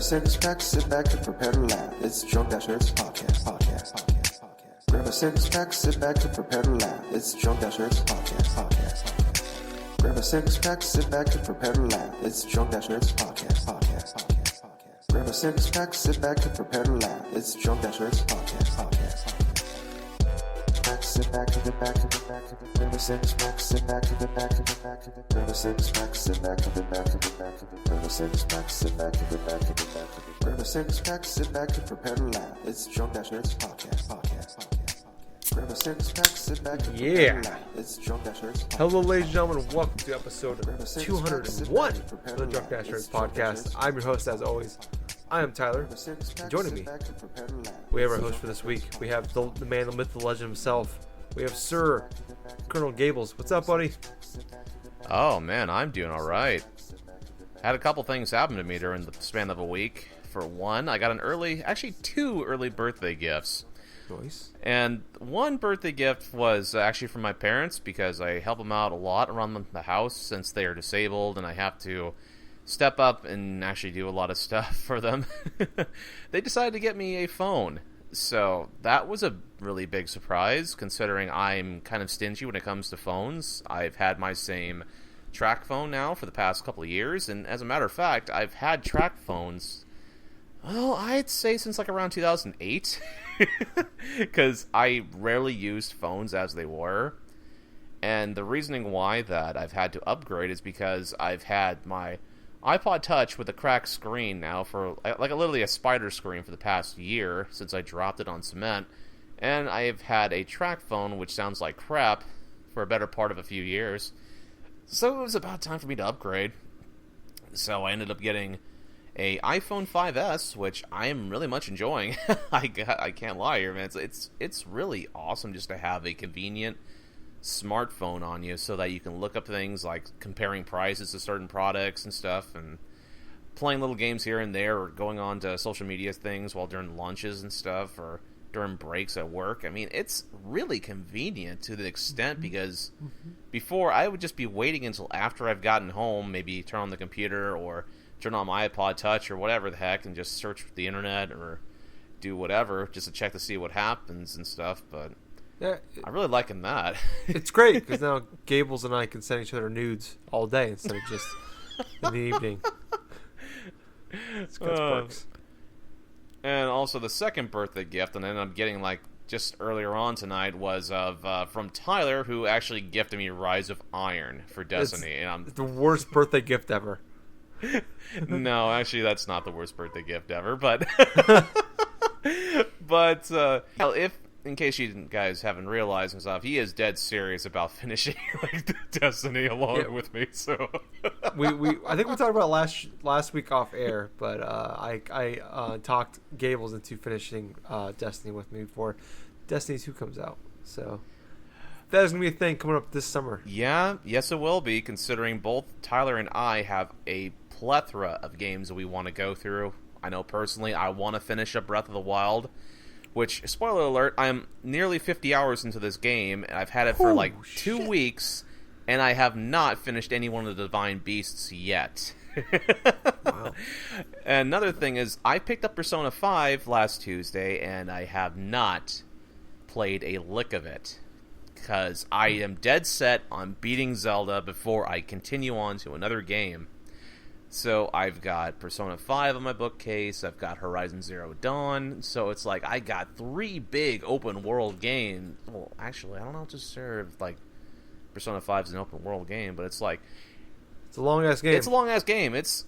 six pack, sit back and prepare to laugh. It's Drunk Dashers podcast. Grab a six pack, sit back and prepare to laugh. It's Drunk Dashers podcast. Grab a six pack, sit back and prepare to laugh. It's Drunk Dashers podcast. Grab a six pack, sit back and prepare to laugh. It's Drunk Dashers podcast. Sit back to the back of the back of the grab a six pack, sit back to the back of the back of the grab a six pack, sit back to the back of the back of the grab a six pack, sit back to the back of the back of the grab a six pack, sit back and prepare to laugh. It's Drunk Dashers podcast. Grab a six pack, sit back and prepare to laugh. It's Drunk Dashers podcast. Hello, ladies and gentlemen, welcome to episode 201 of the Drunk Dashers podcast. I'm your host, as always. I am Tyler. And joining me, we have our host for this week. We have the man, the myth, the legend himself. We have Sir Colonel Gables. What's up, buddy? Oh, man, I'm doing all right. Had a couple things happen to me during the span of a week. For one, I got two early birthday gifts. Nice. And one birthday gift was actually from my parents because I help them out a lot around the house since they are disabled and I have to step up and actually do a lot of stuff for them. They decided to get me a phone. So that was a really big surprise considering I'm kind of stingy when it comes to phones. I've had my same track phone now for the past couple of years. And as a matter of fact, I've had track phones, well, I'd say since like around 2008. Because I rarely used phones as they were. And the reasoning why that I've had to upgrade is because I've had my iPod Touch with a cracked screen now for literally a spider screen for the past year since I dropped it on cement, and I've had a track phone which sounds like crap for a better part of a few years. So it was about time for me to upgrade. So I ended up getting a iPhone 5S, which I am really much enjoying. I can't lie here, man. It's really awesome just to have a convenient smartphone on you so that you can look up things like comparing prices to certain products and stuff and playing little games here and there or going on to social media things while during lunches and stuff or during breaks at work. I mean, it's really convenient to the extent because before I would just be waiting until after I've gotten home, maybe turn on the computer or turn on my iPod Touch or whatever the heck and just search the internet or do whatever just to check to see what happens and stuff, but yeah, I'm really liking that. It's great because now Gables and I can send each other nudes all day instead of just in the evening. It's good perks. And also the second birthday gift, and I ended up getting just earlier on tonight, was from Tyler, who actually gifted me Rise of Iron for Destiny. It's the worst birthday gift ever. No, actually, that's not the worst birthday gift ever. But if in case you guys haven't realized and stuff, he is dead serious about finishing Destiny along with me. So we I think we talked about last week off air, but I talked Gables into finishing Destiny with me before Destiny 2 comes out. So that is gonna be a thing coming up this summer. Yeah, yes, it will be. Considering both Tyler and I have a plethora of games that we want to go through. I know personally, I want to finish up Breath of the Wild. Which, spoiler alert, I'm nearly 50 hours into this game, and I've had it for 2 weeks, and I have not finished any one of the Divine Beasts yet. Wow. And another thing is, I picked up Persona 5 last Tuesday, and I have not played a lick of it. Because I am dead set on beating Zelda before I continue on to another game. So I've got Persona 5 on my bookcase, I've got Horizon Zero Dawn, so it's like I got 3 big open world games. Well, actually, I don't know how to serve, Persona 5 is an open world game, but it's like... It's a long-ass game. It's a long-ass game. It's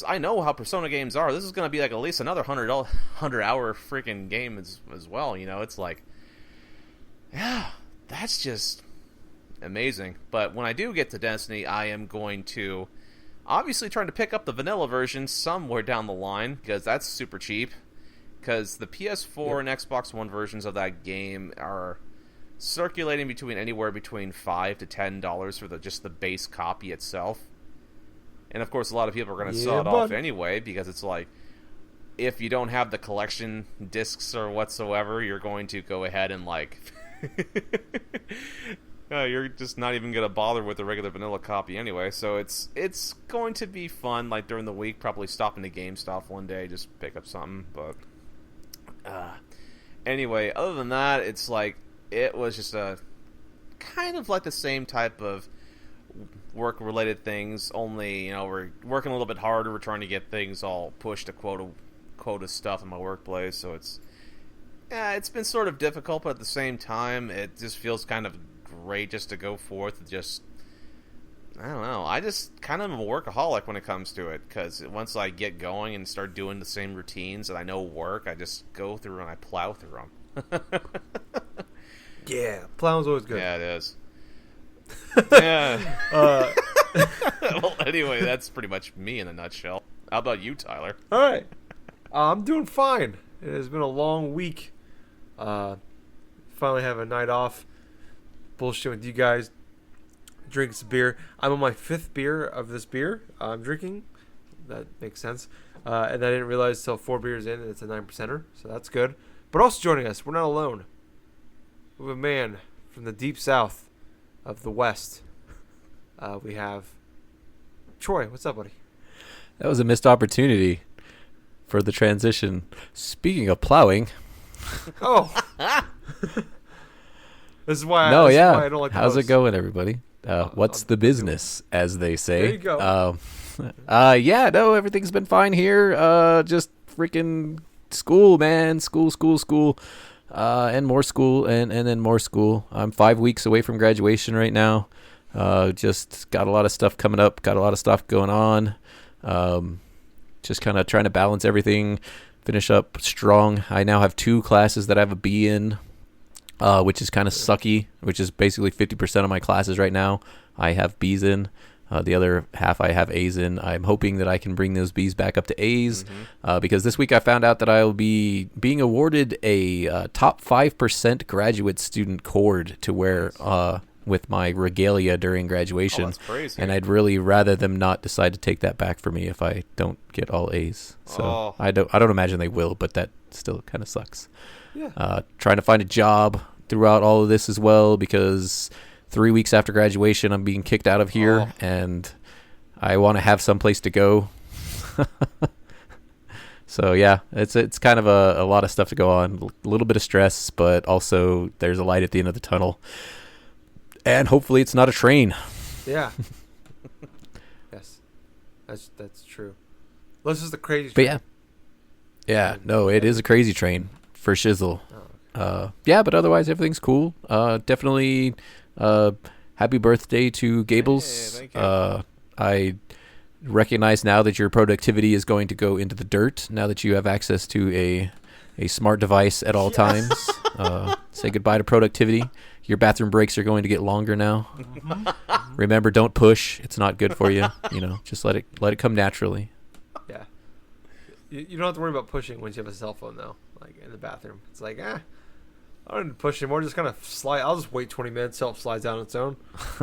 I know how Persona games are. This is going to be at least another 100-hour freaking game as well, you know? It's like... Yeah, that's just amazing. But when I do get to Destiny, I am going to... obviously trying to pick up the vanilla version somewhere down the line, because that's super cheap. Because the PS4 and Xbox One versions of that game are circulating anywhere between $5 to $10 for just the base copy itself. And of course, a lot of people are going to saw it off anyway, because it's like, if you don't have the collection discs or whatsoever, you're going to go ahead and You're just not even gonna bother with the regular vanilla copy anyway, so it's going to be fun. Like during the week, probably stop into GameStop one day, just pick up something. But anyway, other than that, it's like it was just a kind of like the same type of work-related things. Only we're working a little bit harder. We're trying to get things all pushed to quota stuff in my workplace, so it's been sort of difficult, but at the same time, it just feels kind of great just to go forth and just, I don't know, I just kind of am a workaholic when it comes to it, because once I get going and start doing the same routines that I know work, I just go through and I plow through them. Yeah, plowing's always good. Yeah, it is. Yeah. Well, anyway, that's pretty much me in a nutshell. How about you, Tyler? All right. I'm doing fine. It has been a long week. Finally have a night off. Bullshit with you guys. Drink some beer. I'm on my 5th beer of this beer I'm drinking. That makes sense. And I didn't realize until 4 beers in it's a 9%er, so that's good. But also joining us, we're not alone. We have a man from the deep south of the West. We have Troy. What's up, buddy? That was a missed opportunity for the transition. Speaking of plowing. Oh. This is why. No, this yeah. Is why I don't like the How's it host. going, everybody? What's the business, as they say? There you go. Yeah, no, everything's been fine here. Just freaking school, man. School. And more school, and then more school. I'm 5 weeks away from graduation right now. Just got a lot of stuff coming up. Got a lot of stuff going on. Just kind of trying to balance everything. Finish up strong. I now have 2 classes that I have a B in, which is kind of sucky, which is basically 50% of my classes right now. I have B's in. The other half I have A's in. I'm hoping that I can bring those B's back up to A's, because this week I found out that I'll be being awarded a top 5% graduate student cord to wear with my regalia during graduation. Oh, that's crazy. And I'd really rather them not decide to take that back for me if I don't get all A's. So I don't imagine they will, but that still kind of sucks. Yeah. Trying to find a job throughout all of this as well, because 3 weeks after graduation, I'm being kicked out of here, and I want to have some place to go. So yeah, it's kind of a lot of stuff to go on, a little bit of stress, but also there's a light at the end of the tunnel, and hopefully it's not a train. Yeah. Yes, that's true. This is the crazy. But yeah, no, it is a crazy train for shizzle. Yeah, but otherwise everything's cool. Definitely. Happy birthday to Gables. Hey, thank you. I recognize now that your productivity is going to go into the dirt now that you have access to a smart device at all times. Say goodbye to productivity. Your bathroom breaks are going to get longer now. Remember, don't push. It's not good for you. Just let it come naturally. Yeah. You don't have to worry about pushing once you have a cell phone, though. Like in the bathroom, it's like I don't need to push anymore. Just kind of slide. I'll just wait 20 minutes. Self slides down on its own.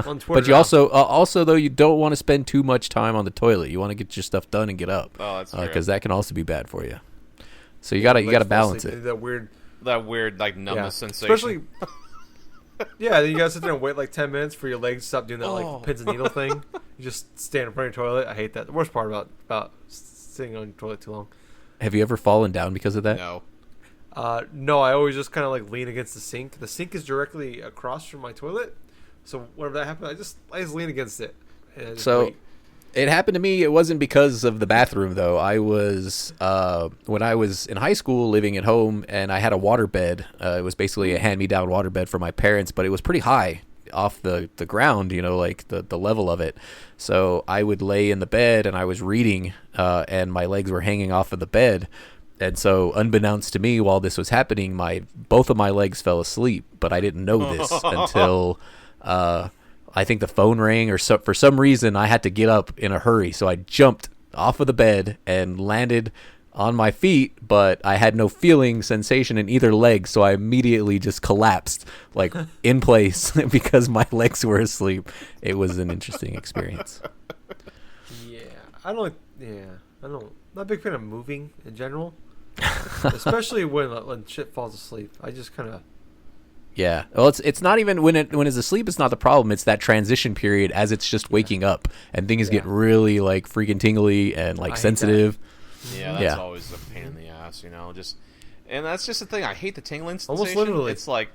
On Twitter. But you also though, you don't want to spend too much time on the toilet. You want to get your stuff done and get up. Oh, that's true. Because that can also be bad for you. So you gotta balance it. That weird like numbness sensation. Especially. Yeah, then you gotta sit there and wait like 10 minutes for your legs to stop doing that like pins and needle thing. You just stand in front of your toilet. I hate that. The worst part about sitting on your toilet too long. Have you ever fallen down because of that? No. No, I always just kind of like lean against the sink. The sink is directly across from my toilet, so whenever that happens, I just lean against it. And So wait. it happened to me. It wasn't because of the bathroom though. I was when I was in high school living at home, and I had a water bed. It was basically a hand-me-down water bed for my parents, but it was pretty high off the ground, like the level of it. So I would lay in the bed and I was reading, and my legs were hanging off of the bed. And so, unbeknownst to me, while this was happening, both of my legs fell asleep. But I didn't know this until I think the phone rang, or for some reason I had to get up in a hurry. So I jumped off of the bed and landed on my feet, but I had no sensation in either leg. So I immediately just collapsed, like in place, because my legs were asleep. It was an interesting experience. I'm not a big fan of moving in general. Especially when shit falls asleep. I just kind of, I don't know. I'm not a big fan of moving in general, especially when shit falls asleep. I just kind of, especially when shit falls asleep. I just kind of Yeah. Well, it's not even when it's asleep. It's not the problem. It's that transition period as it's just waking up and things get really like freaking tingly and like sensitive. Yeah, that's always a pain in the ass, and that's just the thing. I hate the tingling sensation. Almost literally. It's like,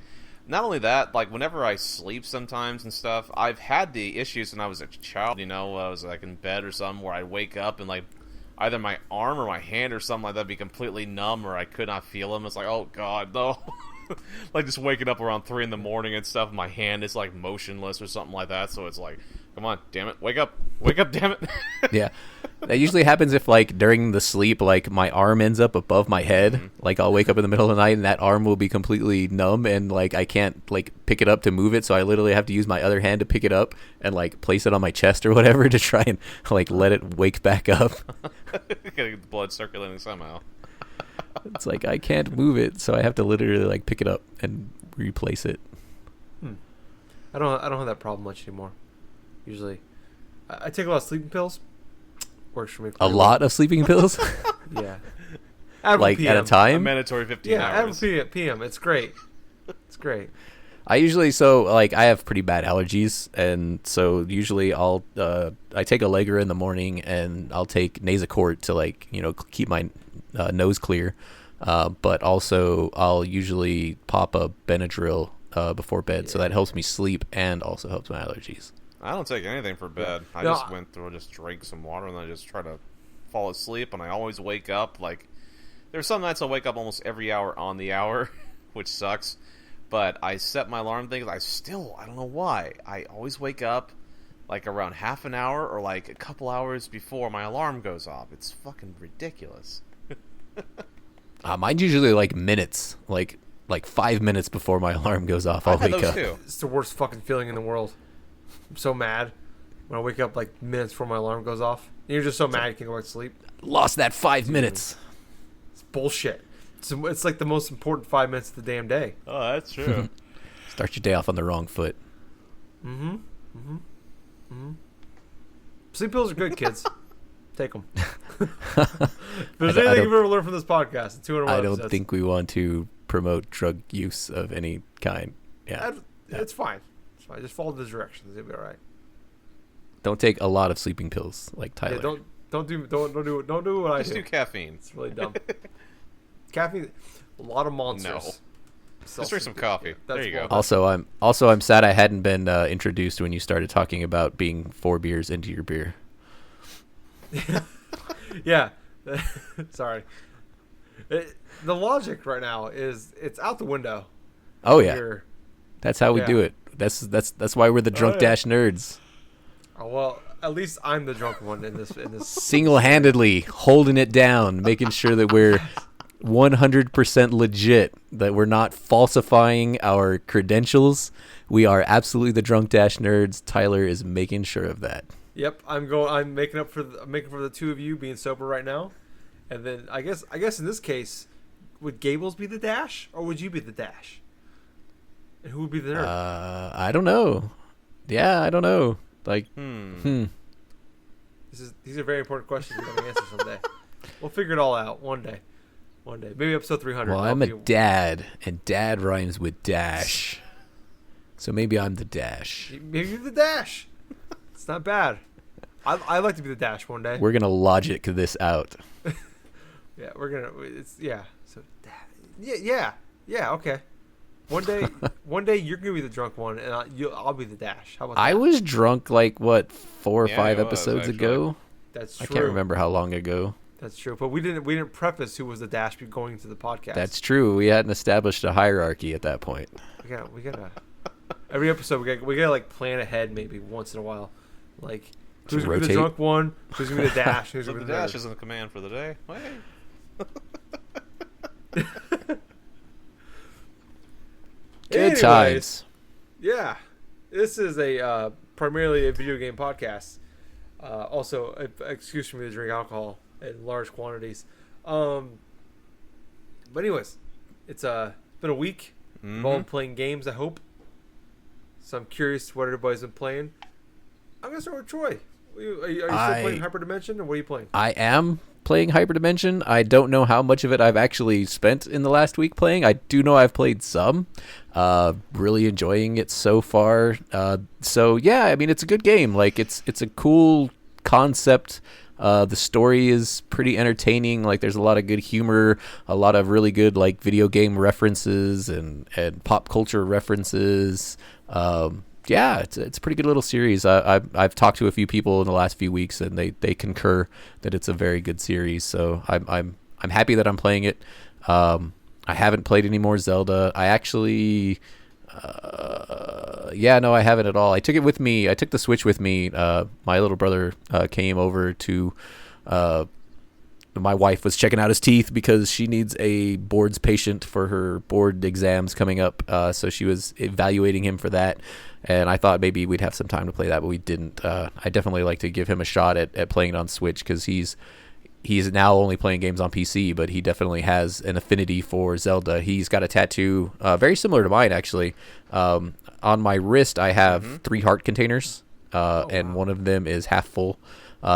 not only that, like whenever I sleep sometimes and stuff, I've had the issues when I was a child. I was like in bed or something where I'd wake up and like either my arm or my hand or something like that be completely numb or I could not feel them. It's like, oh god, no. Like just waking up around 3 a.m. and stuff, my hand is like motionless or something like that. So it's like, come on, damn it, wake up, damn it. Yeah, that usually happens if like during the sleep, like my arm ends up above my head. Like I'll wake up in the middle of the night and that arm will be completely numb and like I can't like pick it up to move it. So I literally have to use my other hand to pick it up and like place it on my chest or whatever to try and like let it wake back up. Gotta get the blood circulating somehow. It's like I can't move it, so I have to literally like pick it up and replace it. I don't have that problem much anymore. Usually, I take a lot of sleeping pills. Works for me. A lot of sleeping pills? Yeah. Like PM. at a time? A mandatory 15 hours. Every PM. It's great. It's great. I usually I have pretty bad allergies, and so usually I take Allegra in the morning and I'll take Nasacort to keep my nose clear, but also I'll usually pop a Benadryl before bed, so that helps me sleep and also helps my allergies. I don't take anything for bed. I just drank some water and then I just try to fall asleep, and I always wake up like there's some nights I'll wake up almost every hour on the hour, which sucks. But I set my alarm things. I don't know why. I always wake up like around half an hour or like a couple hours before my alarm goes off. It's fucking ridiculous. Mine's usually like minutes, like 5 minutes before my alarm goes off. I'll wake up. Too. It's the worst fucking feeling in the world. I'm so mad when I wake up like minutes before my alarm goes off. And you're just so mad you can't go back to sleep. Lost that 5 minutes. It's bullshit. It's like the most important 5 minutes of the damn day. Oh, that's true. Start your day off on the wrong foot. Sleep pills are good, kids. Take them. If there's anything you've ever learned from this podcast, in 201 I don't episodes, think we want to promote drug use of any kind. Yeah, it's fine. It's fine. Just follow the directions. It'll be all right. Don't take a lot of sleeping pills like Tyler. Yeah, don't do what I do. Just do caffeine. It's really dumb. Caffeine, a lot of monsters. No. Just drink some coffee. There you go. Also, I'm sad I hadn't been introduced when you started talking about being 4 beers into your beer. Yeah. Sorry. The logic right now is it's out the window. Oh yeah. That's how we do it. That's why we're the drunk dash nerds. Oh, well, at least I'm the drunk one in this. Single-handedly holding it down, making sure that we're 100% legit, that we're not falsifying our credentials. We are absolutely the drunk dash nerds. Tyler is making sure of that. Yep, I'm making up for the two of you being sober right now, and then I guess in this case, would Gables be the dash or would you be the dash? And who would be the nerd? I don't know. Yeah, I don't know. Like, These are very important questions we're gonna answer someday. We'll figure it all out one day. Maybe episode 300. Well, I'm a dad, and dad rhymes with dash. So maybe I'm the dash. Maybe you're the dash. It's not bad. I'd like to be the dash one day. We're going to logic this out. Yeah, we're going to... So, yeah, okay. One day you're going to be the drunk one, and I'll be the dash. How about that? I was drunk, 4 or 5 episodes ago? That's true. I can't remember how long ago. That's true, but we didn't preface who was the dash going into the podcast. That's true. We hadn't established a hierarchy at that point. We gotta every episode we gotta plan ahead maybe once in a while, who's gonna be the drunk one, who's gonna be the dash, who's So gonna the be the dash nerd. isn't the command for the day. Good Anyways, times. Yeah, this is primarily a video game podcast. Also, an excuse for me to drink alcohol in large quantities. But anyways, it's been a week. We've all been playing games, I hope. So I'm curious what everybody's been playing. I'm gonna start with Troy. Are you still playing HyperDimension, or what are you playing? I am, playing HyperDimension. I don't know how much of it I've actually spent in the last week playing. I do know I've played some. Really enjoying it so far. So yeah, I mean, it's a good game. Like, it's a cool concept. The story is pretty entertaining. Like, there's a lot of good humor, a lot of really good like video game references and pop culture references. Yeah, it's a pretty good little series. I've talked to a few people in the last few weeks, and they concur that it's a very good series. So I'm happy that I'm playing it. I haven't played any more Zelda. I actually, no, I haven't at all. I took it with me. I took the Switch with me. My little brother came over to. My wife was checking out his teeth because she needs a boards patient for her board exams coming up. So she was evaluating him for that. And I thought maybe we'd have some time to play that, but we didn't. I definitely like to give him a shot at playing it on Switch because he's now only playing games on PC, but he definitely has an affinity for Zelda. He's got a tattoo very similar to mine, actually. On my wrist, I have 3 heart containers, and one of them is half full.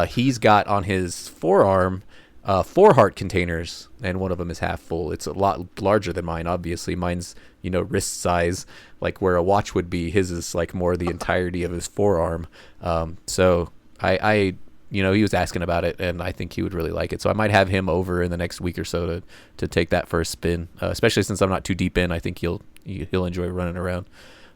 He's got on his forearm 4 heart containers, and one of them is half full. It's a lot larger than mine, obviously. Mine's, wrist size, like where a watch would be. His is like more the entirety of his forearm. So I he was asking about it, and I think he would really like it. So I might have him over in the next week or so to take that for a spin, especially since I'm not too deep in. I think he'll enjoy running around.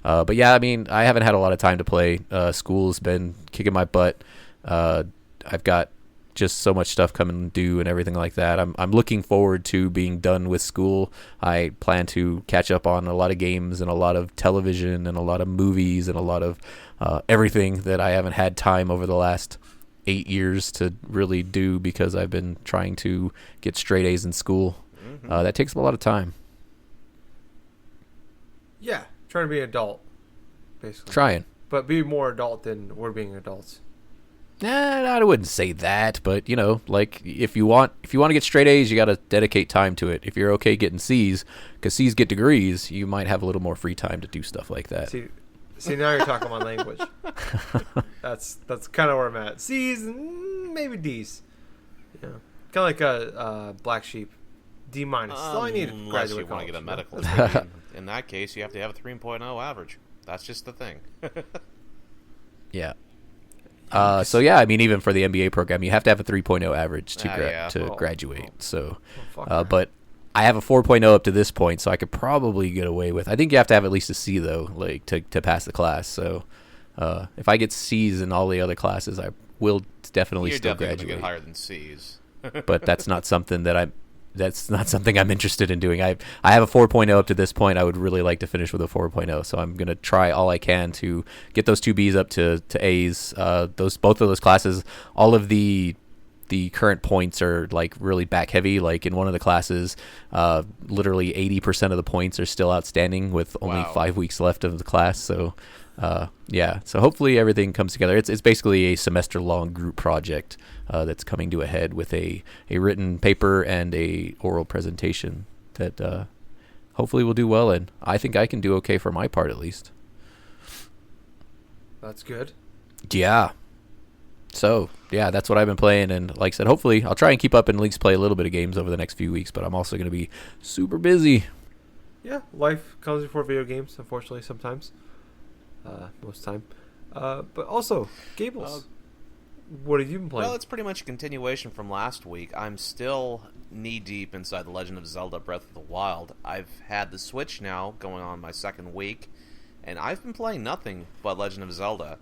But yeah, I mean, I haven't had a lot of time to play. School's been kicking my butt. I've got just so much stuff coming due and everything like that. I'm looking forward to being done with school. I plan to catch up on a lot of games and a lot of television and a lot of movies and a lot of everything that I haven't had time over the last 8 years to really do because I've been trying to get straight A's in school. That takes a lot of time. Yeah, trying to be an adult, basically. Trying. But be more adult than we're being adults. I wouldn't say that, but like if you want to get straight A's, you got to dedicate time to it. If you're okay getting C's, because C's get degrees, you might have a little more free time to do stuff like that. See, now you're talking my language. That's kind of where I'm at. C's, maybe D's. Yeah, kind of like a black sheep. D minus. That's all I need to graduate unless you college. want to get a medical degree. In that case, you have to have a 3.0 average. That's just the thing. Yeah. So yeah, I mean, even for the MBA program, you have to have a 3.0 average to graduate. So, but I have a 4.0 up to this point, so I could probably get away with. I think you have to have at least a C though, like to pass the class. So, if I get C's in all the other classes, I will definitely You're still definitely graduate. Get higher than C's. But that's not something that I'm interested in doing. I have a 4.0 up to this point. I would really like to finish with a 4.0, so I'm going to try all I can to get those 2 B's up to A's. Both of those classes, all of the current points are like really back heavy. Like in one of the classes, literally 80% of the points are still outstanding with only 5 weeks left of the class. So yeah, so hopefully everything comes together. It's basically a semester-long group project that's coming to a head with a written paper and a oral presentation that hopefully we'll do well in. I think I can do okay for my part, at least. That's good. Yeah. So, yeah, that's what I've been playing. And like I said, hopefully I'll try and keep up and at least play a little bit of games over the next few weeks, but I'm also going to be super busy. Yeah, life comes before video games, unfortunately, sometimes. Most time. But also, Gables, what have you been playing? Well, it's pretty much a continuation from last week. I'm still knee-deep inside The Legend of Zelda Breath of the Wild. I've had the Switch now, going on my 2nd week, and I've been playing nothing but Legend of Zelda.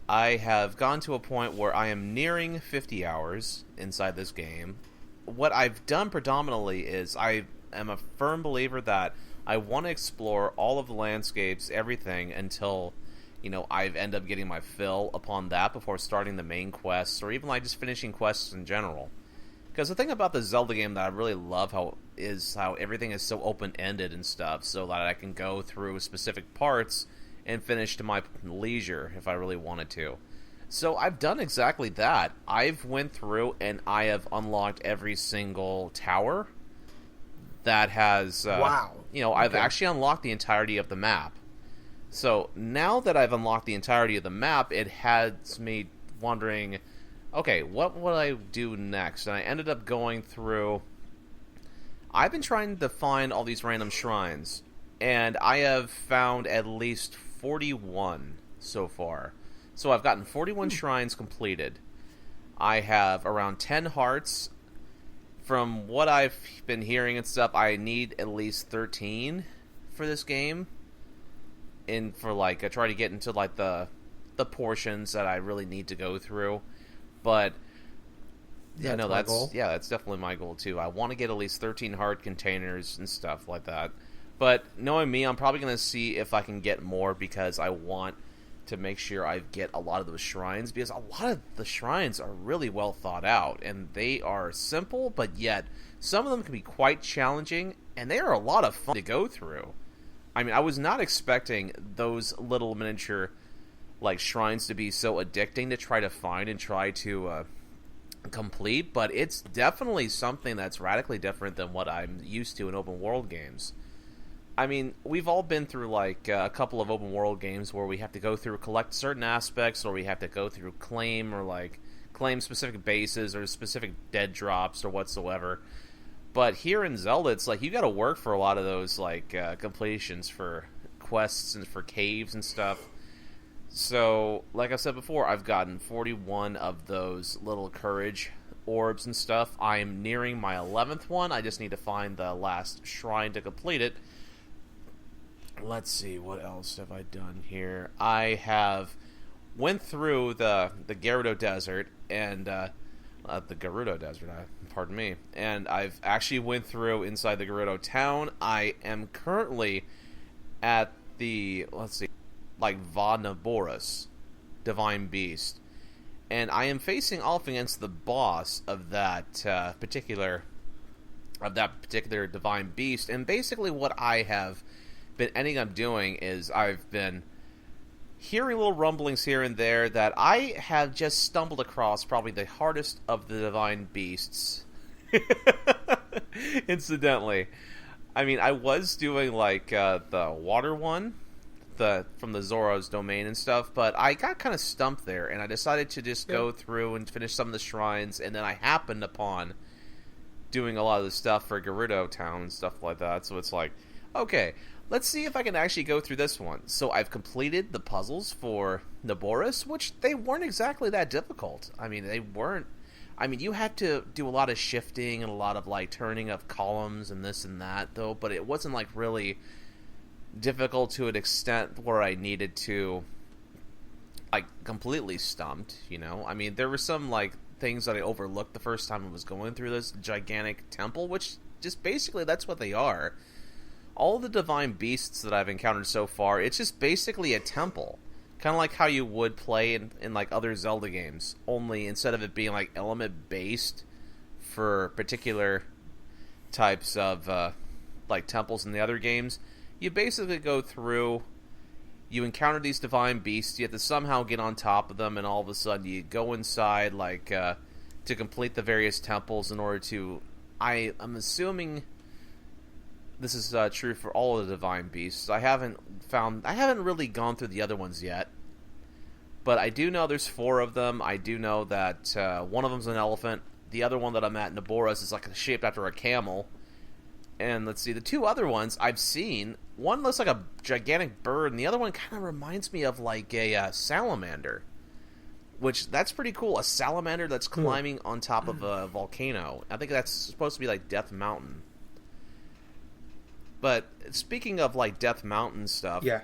I have gone to a point where I am nearing 50 hours inside this game. What I've done predominantly is I am a firm believer that I want to explore all of the landscapes, everything, until, I end up getting my fill upon that before starting the main quests, or even like just finishing quests in general. Because the thing about the Zelda game that I really love how everything is so open-ended and stuff, so that I can go through specific parts and finish to my leisure if I really wanted to. So I've done exactly that. I've went through and I have unlocked every single tower that has... wow. I've actually unlocked the entirety of the map. So now that I've unlocked the entirety of the map, it has me wondering, okay, what would I do next? And I ended up going through... I've been trying to find all these random shrines, and I have found at least 41 so far. So I've gotten 41 shrines completed. I have around 10 hearts. From what I've been hearing and stuff, I need at least 13 for this game. And for, like, I try to get into, like, the portions that I really need to go through. But... yeah, no, that's definitely my goal too. I want to get at least 13 heart containers and stuff like that. But knowing me, I'm probably going to see if I can get more because I want to make sure I get a lot of those shrines, because a lot of the shrines are really well thought out and they are simple, but yet some of them can be quite challenging and they are a lot of fun to go through. I mean, I was not expecting those little miniature like shrines to be so addicting to try to find and try to complete, but it's definitely something that's radically different than what I'm used to in open world games. I mean, we've all been through like a couple of open world games where we have to go through collect certain aspects, or we have to go through claim specific bases or specific dead drops or whatsoever. But here in Zelda, it's like you got to work for a lot of those like completions for quests and for caves and stuff. So, like I said before, I've gotten 41 of those little courage orbs and stuff. I am nearing my 11th one. I just need to find the last shrine to complete it. Let's see, what else have I done here? I have went through the Gerudo Desert and the Gerudo Desert, pardon me. And I've actually went through inside the Gerudo town. I am currently at the, let's see, like Vanaboras, Divine Beast, and I am facing off against the boss of that particular Divine Beast. And basically, what I have been ending up doing is I've been hearing little rumblings here and there that I have just stumbled across probably the hardest of the Divine Beasts. Incidentally, I mean, I was doing like the water one. From the Zoro's domain and stuff, but I got kind of stumped there, and I decided to just go through and finish some of the shrines, and then I happened upon doing a lot of the stuff for Gerudo Town and stuff like that, so it's like, okay, let's see if I can actually go through this one. So I've completed the puzzles for Naboris, which they weren't exactly that difficult. I mean, you had to do a lot of shifting and a lot of, like, turning of columns and this and that, though, but it wasn't, like, really difficult to an extent where I needed to, like, completely stumped, you know? I mean, there were some, like, things that I overlooked the first time I was going through this gigantic temple, which just basically that's what they are. All the Divine Beasts that I've encountered so far, it's just basically a temple. Kind of like how you would play in like, other Zelda games, only instead of it being, like, element-based for particular types of, like, temples in the other games, you basically go through, you encounter these Divine Beasts, you have to somehow get on top of them, and all of a sudden you go inside, like, to complete the various temples in order to... I'm assuming this is true for all of the Divine Beasts. I haven't really gone through the other ones yet, but I do know there's 4 of them. I do know that one of them's an elephant. The other one that I'm at, Naboris, is like shaped after a camel. And let's see, the 2 other ones I've seen, one looks like a gigantic bird, and the other one kind of reminds me of like a salamander, which that's pretty cool. A salamander that's climbing on top of a volcano. I think that's supposed to be like Death Mountain. But speaking of like Death Mountain stuff, yeah,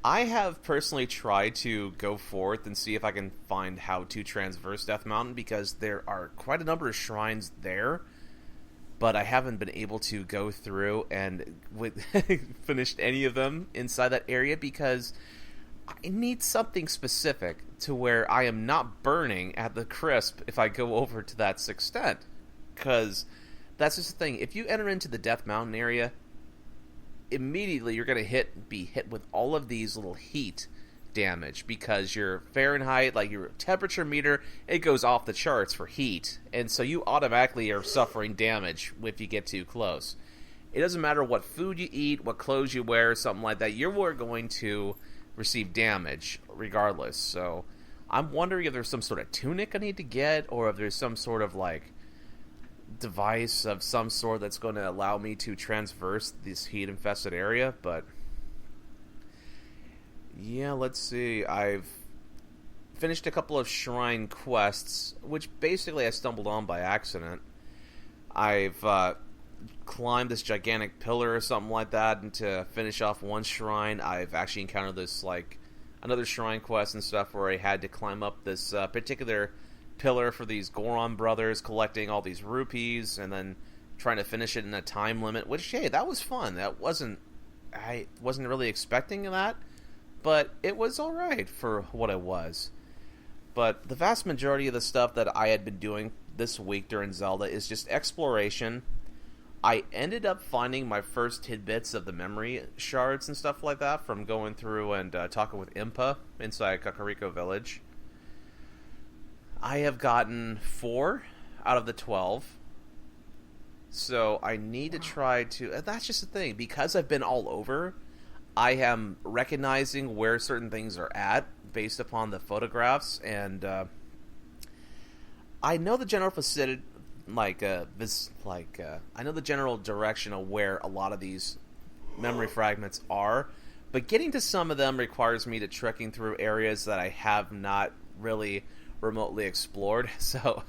I have personally tried to go forth and see if I can find how to transverse Death Mountain, because there are quite a number of shrines there. But I haven't been able to go through and finished any of them inside that area, because I need something specific to where I am not burning at the crisp if I go over to that extent. Because that's just the thing. If you enter into the Death Mountain area, immediately you're going to be hit with all of these little heat damage, because your Fahrenheit, like your temperature meter, it goes off the charts for heat, and so you automatically are suffering damage if you get too close. It doesn't matter what food you eat, what clothes you wear, something like that, you're going to receive damage regardless. So I'm wondering if there's some sort of tunic I need to get, or if there's some sort of like device of some sort that's going to allow me to traverse this heat infested area. But yeah, let's see. I've finished a couple of shrine quests, which basically I stumbled on by accident. I've climbed this gigantic pillar or something like that, and to finish off one shrine, I've actually encountered this like another shrine quest and stuff where I had to climb up this particular pillar for these Goron brothers, collecting all these rupees, and then trying to finish it in a time limit. Which, hey, that was fun. I wasn't really expecting that, but it was all right for what it was. But the vast majority of the stuff that I had been doing this week during Zelda is just exploration. I ended up finding my first tidbits of the memory shards and stuff like that from going through and talking with Impa inside Kakariko Village. I have gotten 4 out of the 12. So I need to try to... That's just the thing. Because I've been all over, I am recognizing where certain things are at based upon the photographs. And I know the general vicinity... I know the general direction of where a lot of these memory fragments are, but getting to some of them requires me to trekking through areas that I have not really remotely explored, so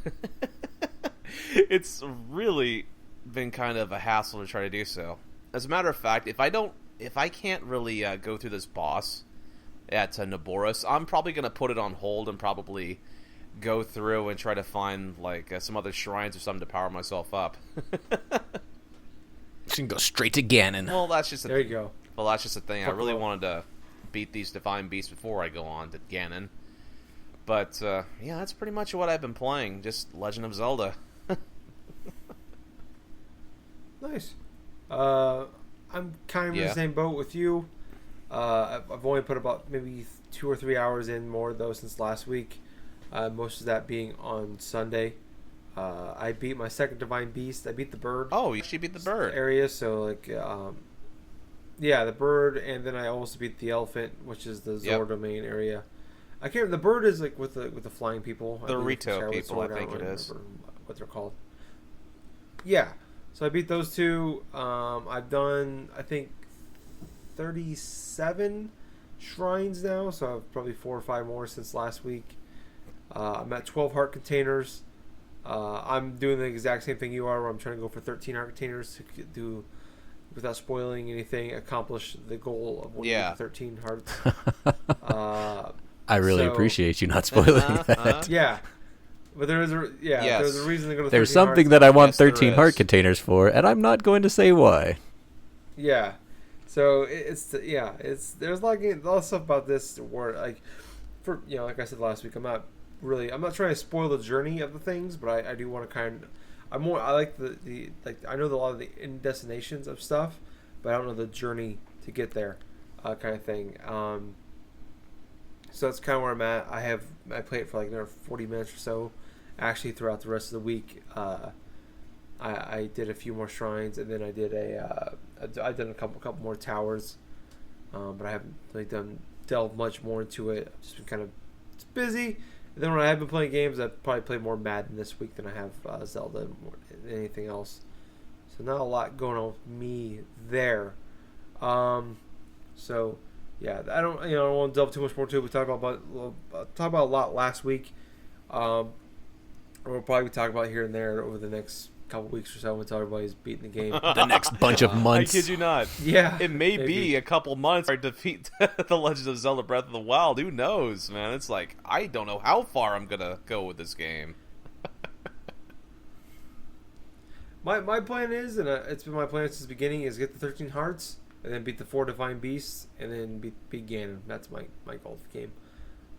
it's really been kind of a hassle to try to do so. As a matter of fact, if I can't really go through this boss at Naboris, I'm probably going to put it on hold and probably go through and try to find like some other shrines or something to power myself up. You can go straight to Ganon. Well, that's just there you go. Well, that's just the thing. I really wanted to beat these divine beasts before I go on to Ganon. But yeah, that's pretty much what I've been playing. Just Legend of Zelda. Nice. I'm kind of in the same boat with you. I've only put about maybe 2 or 3 hours in more though since last week. Most of that being on Sunday. I beat my second divine beast. I beat the bird. Oh, you actually beat the bird area. So like, yeah, the bird, and then I also beat the elephant, which is the Zor domain area. I can't. The bird is like with the flying people. The Rito people, I think it is. What they're called. Yeah. So I beat those 2. I've done, I think, 37 shrines now. So I've probably 4 or 5 more since last week. I'm at 12 heart containers. I'm doing the exact same thing you are, where I'm trying to go for 13 heart containers to do, without spoiling anything, accomplish the goal of winning 13 hearts. I really appreciate you not spoiling that. Yeah. But there's a reason to go to 13 There's something hearts. that I want 13 heart containers for, and I'm not going to say why. Yeah. So there's a lot of stuff about this where like like I said last week, I'm not trying to spoil the journey of the things, but I do want to I like the I know a lot of the end destinations of stuff, but I don't know the journey to get there, kind of thing. So that's kind of where I'm at. I played it for like another 40 minutes or so. Actually, throughout the rest of the week, I did a few more shrines, and then I did I've done a couple more towers, but I haven't really delved much more into it. I've just been kind of busy. And then when I have been playing games, I've probably played more Madden this week than I have Zelda more than anything else. So not a lot going on with me there. So yeah, I don't want to delve too much more into it. We talked about a lot last week. We'll probably talk about here and there over the next couple weeks or so when everybody's beating the game. The next bunch of months. I kid you not. Yeah. It may be a couple months to defeat the Legend of Zelda Breath of the Wild. Who knows, man? It's like, I don't know how far I'm going to go with this game. My plan is, and it's been my plan since the beginning, is get the 13 hearts, and then beat the 4 divine beasts, and then beat Ganon. That's my goal for the game.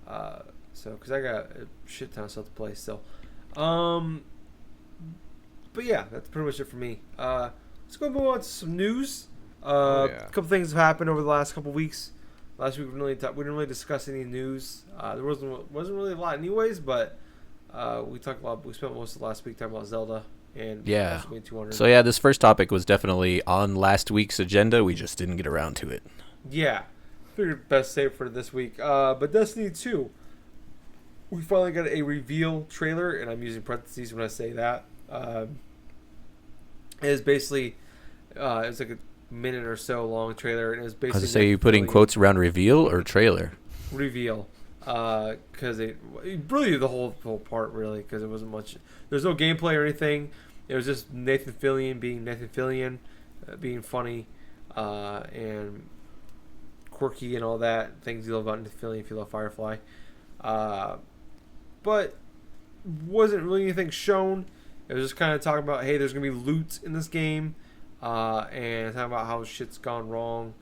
Because I got a shit ton of stuff to play still. But yeah, that's pretty much it for me. Let's go move on to some news. A couple things have happened over the last couple weeks. Last week we didn't really discuss any news. There wasn't really a lot anyways, but we talked about. We spent most of last week talking about Zelda and WrestleMania 200. So yeah, this first topic was definitely on last week's agenda. We just didn't get around to it. Yeah, figured best save for this week. But Destiny 2. we finally got a reveal trailer, and I'm using parentheses when I say that. It is basically, it was like a minute or so long trailer, and it was I basically. was to say, you putting quotes around reveal or trailer? Reveal, because it really the whole part really, because it wasn't much. There's no gameplay or anything. It was just Nathan Fillion being Nathan Fillion, being funny, and quirky and all that things you love about Nathan Fillion if you love Firefly. But wasn't really anything shown. It was just kind of talking about, hey, there's gonna be loot in this game, and talking about how shit's gone wrong,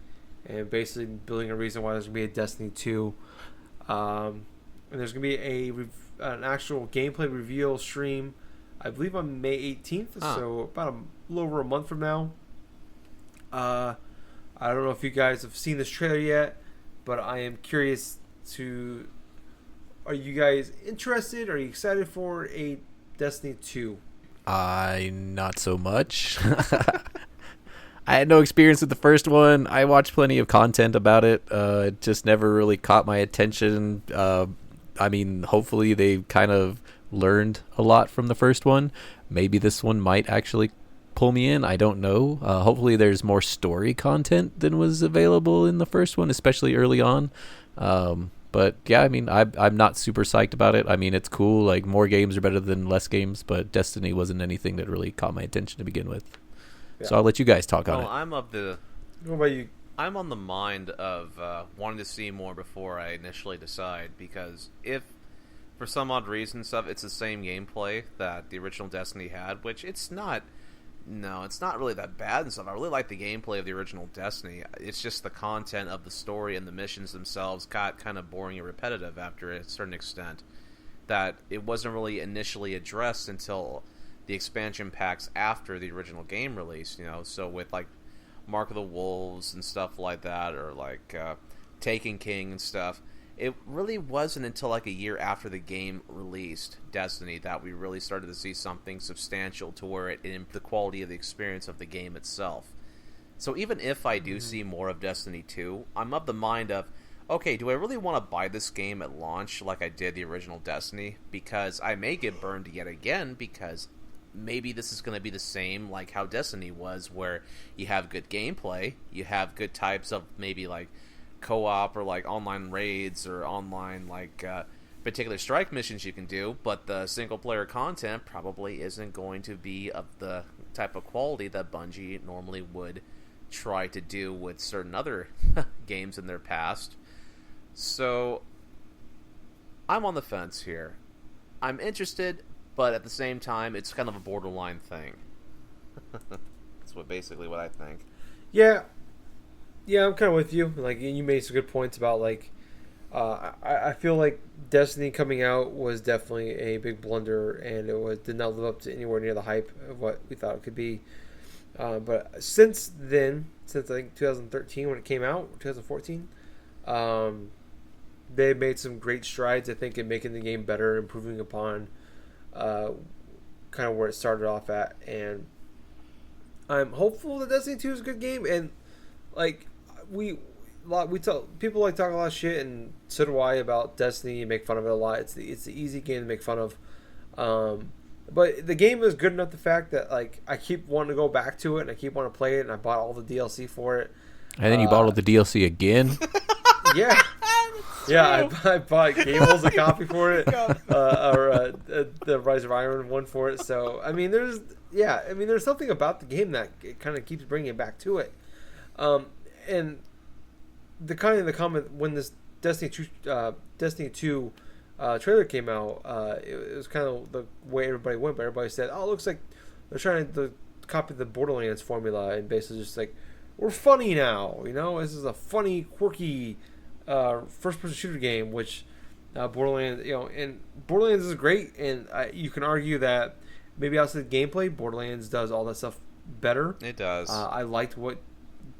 and basically building a reason why there's gonna be a Destiny 2. And there's gonna be an actual gameplay reveal stream, I believe on May 18th, so about a little over a month from now. I don't know if you guys have seen this trailer yet, but I am curious to. Are you guys interested? Are you excited for a Destiny 2? Not so much. I had no experience with the first one. I watched plenty of content about it. It just never really caught my attention. I mean, hopefully they kind of learned a lot from the first one. Maybe this one might actually pull me in. I don't know. Hopefully there's more story content than was available in the first one, especially early on. But yeah, I mean, I'm not super psyched about it. I mean, it's cool. Like, more games are better than less games, but Destiny wasn't anything that really caught my attention to begin with. Yeah. So I'll let you guys talk on it. What about you? I'm on the mind of wanting to see more before I initially decide, because if for some odd reason stuff it's the same gameplay that the original Destiny had, which it's not. No, it's not really that bad and stuff. I really like the gameplay of the original Destiny. It's just the content of the story and the missions themselves got kind of boring and repetitive after a certain extent. That it wasn't really initially addressed until the expansion packs after the original game release, you know. So with like Mark of the Wolves and stuff like that, or like Taken King and stuff, it really wasn't until like a year after the game released, Destiny, that we really started to see something substantial to where it improved the quality of the experience of the game itself. So even if I do see more of Destiny 2, I'm of the mind of, okay, do I really want to buy this game at launch like I did the original Destiny? Because I may get burned yet again, because maybe this is going to be the same like how Destiny was, where you have good gameplay, you have good types of maybe like co-op or like online raids or online like particular strike missions you can do, but the single player content probably isn't going to be of the type of quality that Bungie normally would try to do with certain other games in their past. So I'm on the fence here. I'm interested, but at the same time it's kind of a borderline thing. That's basically what I think. Yeah, I'm kind of with you. Like, you made some good points about, like, I feel like Destiny coming out was definitely a big blunder, and it did not live up to anywhere near the hype of what we thought it could be. But since then, since I think 2013 when it came out, 2014, they made some great strides, I think, in making the game better, improving upon kind of where it started off at. And I'm hopeful that Destiny 2 is a good game, and like we tell people like talk a lot of shit, and so do I, about Destiny and make fun of it a lot. It's the easy game to make fun of, but the game is good enough. The fact that like I keep wanting to go back to it, and I keep wanting to play it, and I bought all the DLC for it. And then you bought all the DLC again. Yeah. Yeah, I bought Gables a copy for it, or the Rise of Iron one for it. So I mean, there's something about the game that it kind of keeps bringing it back to it. And the comment when this Destiny 2 trailer came out, it was kind of the way everybody went. But everybody said, "Oh, it looks like they're trying to copy the Borderlands formula," and basically just like, we're funny now. You know, this is a funny, quirky first-person shooter game, which Borderlands, and Borderlands is great. And you can argue that maybe outside the gameplay, Borderlands does all that stuff better. It does. I liked what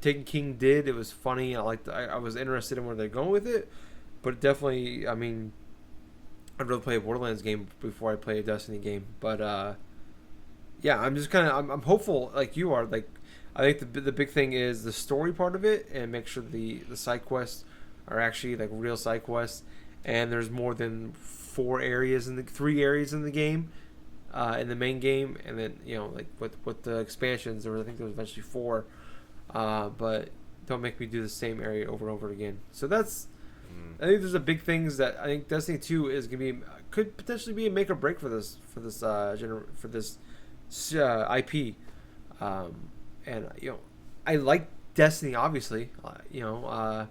Taken King did. It was funny. I was interested in where they're going with it, but definitely, I mean, I'd rather play a Borderlands game before I play a Destiny game. But yeah, I'm just kind of I'm hopeful like you are. Like, I think the big thing is the story part of it, and make sure the side quests are actually like real side quests, and there's more than 3 areas in the game, in the main game, and then like with the expansions, I think there was eventually 4, but don't make me do the same area over and over again. So that's. I think there's a big things that I think Destiny 2 is gonna be could potentially be a make or break for this IP, and I like Destiny obviously. The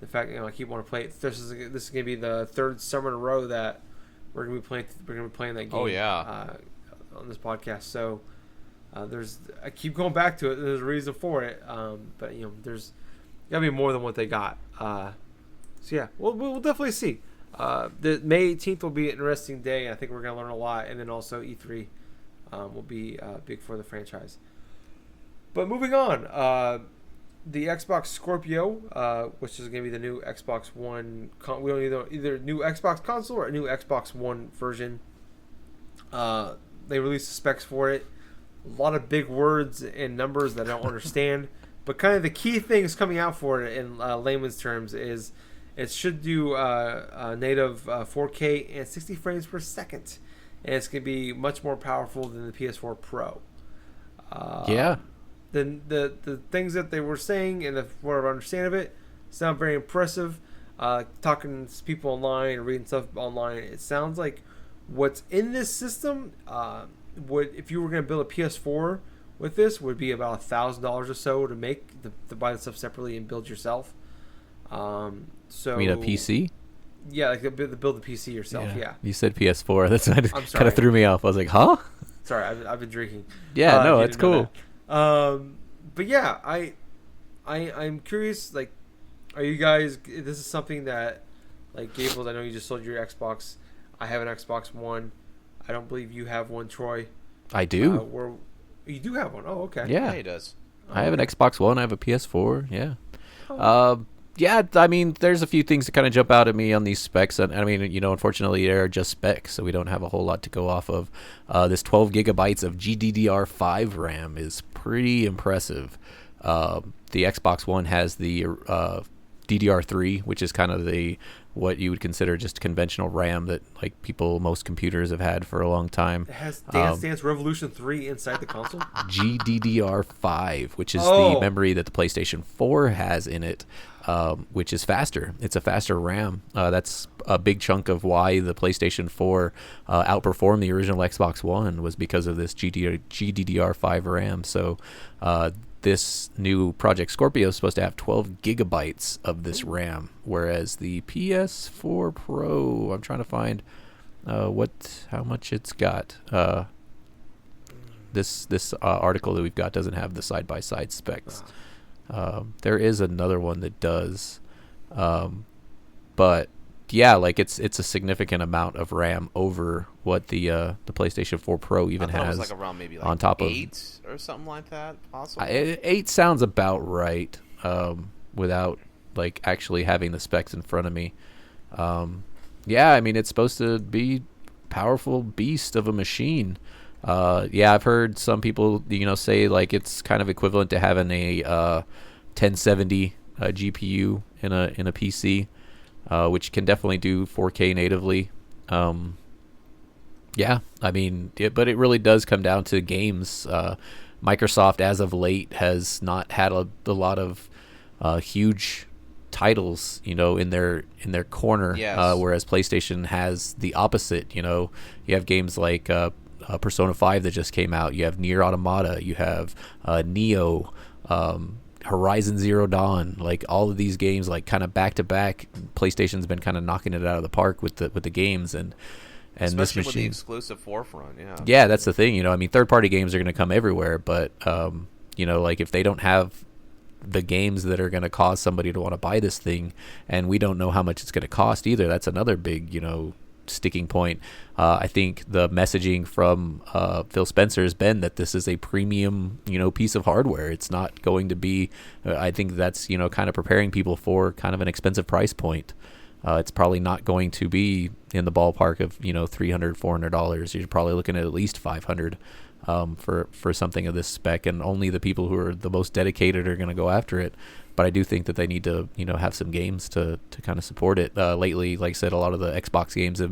fact I keep wanting to play it. This is gonna be the 3rd summer in a row that we're gonna be playing that game. Oh yeah. On this podcast, so I keep going back to it. There's a reason for it, but there's gotta be more than what they got. So yeah, we'll definitely see. The May 18th will be an interesting day. I think we're gonna learn a lot, and then also E3 will be big for the franchise. But moving on, the Xbox Scorpio, which is gonna be the new Xbox One. We don't either new Xbox console or a new Xbox One version. They released the specs for it. A lot of big words and numbers that I don't understand. But kind of the key things coming out for it in layman's terms is it should do native 4K and 60 frames per second. And it's going to be much more powerful than the PS4 Pro. Yeah. The things that they were saying and what I understand of it sound very impressive. Talking to people online and reading stuff online, it sounds like what's in this system would, if you were going to build a PS4 with this, would be about $1,000 or so to make to buy the stuff separately and build yourself. So You mean a PC? Yeah, like build the PC yourself. Yeah. You said PS4. That's kind sorry. of threw me off. I was like, huh? Sorry, I've been drinking. Yeah, no, it's cool. But yeah, I'm curious. Like, are you guys? This is something that, like Gables, I know you just sold your Xbox. I have an Xbox One. I don't believe you have one, Troy. I do. You do have one. Oh, okay. Yeah, he does. I have an Xbox One. I have a PS4. Yeah. Yeah, I mean, there's a few things that kind of jump out at me on these specs. And I mean, unfortunately, they're just specs, so we don't have a whole lot to go off of. This 12 gigabytes of GDDR5 RAM is pretty impressive. The Xbox One has the DDR3, which is kind of what you would consider just conventional RAM that most computers have had for a long time. It has Dance Dance Revolution 3 inside the console. GDDR5, which is the memory that the PlayStation 4 has in it, which is faster. It's a faster RAM. That's a big chunk of why the PlayStation 4 outperformed the original Xbox One, was because of this GDDR5 RAM. So this new Project Scorpio is supposed to have 12 gigabytes of this RAM, whereas the PS4 Pro, I'm trying to find how much it's got. This article that we've got doesn't have the side-by-side specs. There is another one that does, but yeah, it's a significant amount of RAM over what the PlayStation 4 Pro even has. It was around maybe on top 8 or something like that. Possible. 8 sounds about right, without actually having the specs in front of me. Yeah, I mean, it's supposed to be powerful beast of a machine. Yeah, I've heard some people say it's kind of equivalent to having a 1070 GPU in a PC. Which can definitely do 4K natively. Yeah, I mean, but it really does come down to games. Microsoft, as of late, has not had a lot of huge titles, in their corner. Yes. Whereas PlayStation has the opposite. You have games like Persona 5 that just came out. You have Nier Automata. You have Neo. Horizon Zero Dawn, all of these games, kind of back to back. PlayStation's been kind of knocking it out of the park with the games, and especially this machine, with the exclusive forefront. Yeah, that's the thing. I mean, third party games are going to come everywhere, but if they don't have the games that are going to cause somebody to want to buy this thing, and we don't know how much it's going to cost either. That's another big sticking point. I think the messaging from Phil Spencer has been that this is a premium piece of hardware. It's not going to be I think that's kind of preparing people for kind of an expensive price point. It's probably not going to be in the ballpark of $300-$400. You're probably looking at least $500 for something of this spec, and only the people who are the most dedicated are going to go after it. But I do think that they need to have some games to kind of support it. Lately, like I said, a lot of the Xbox games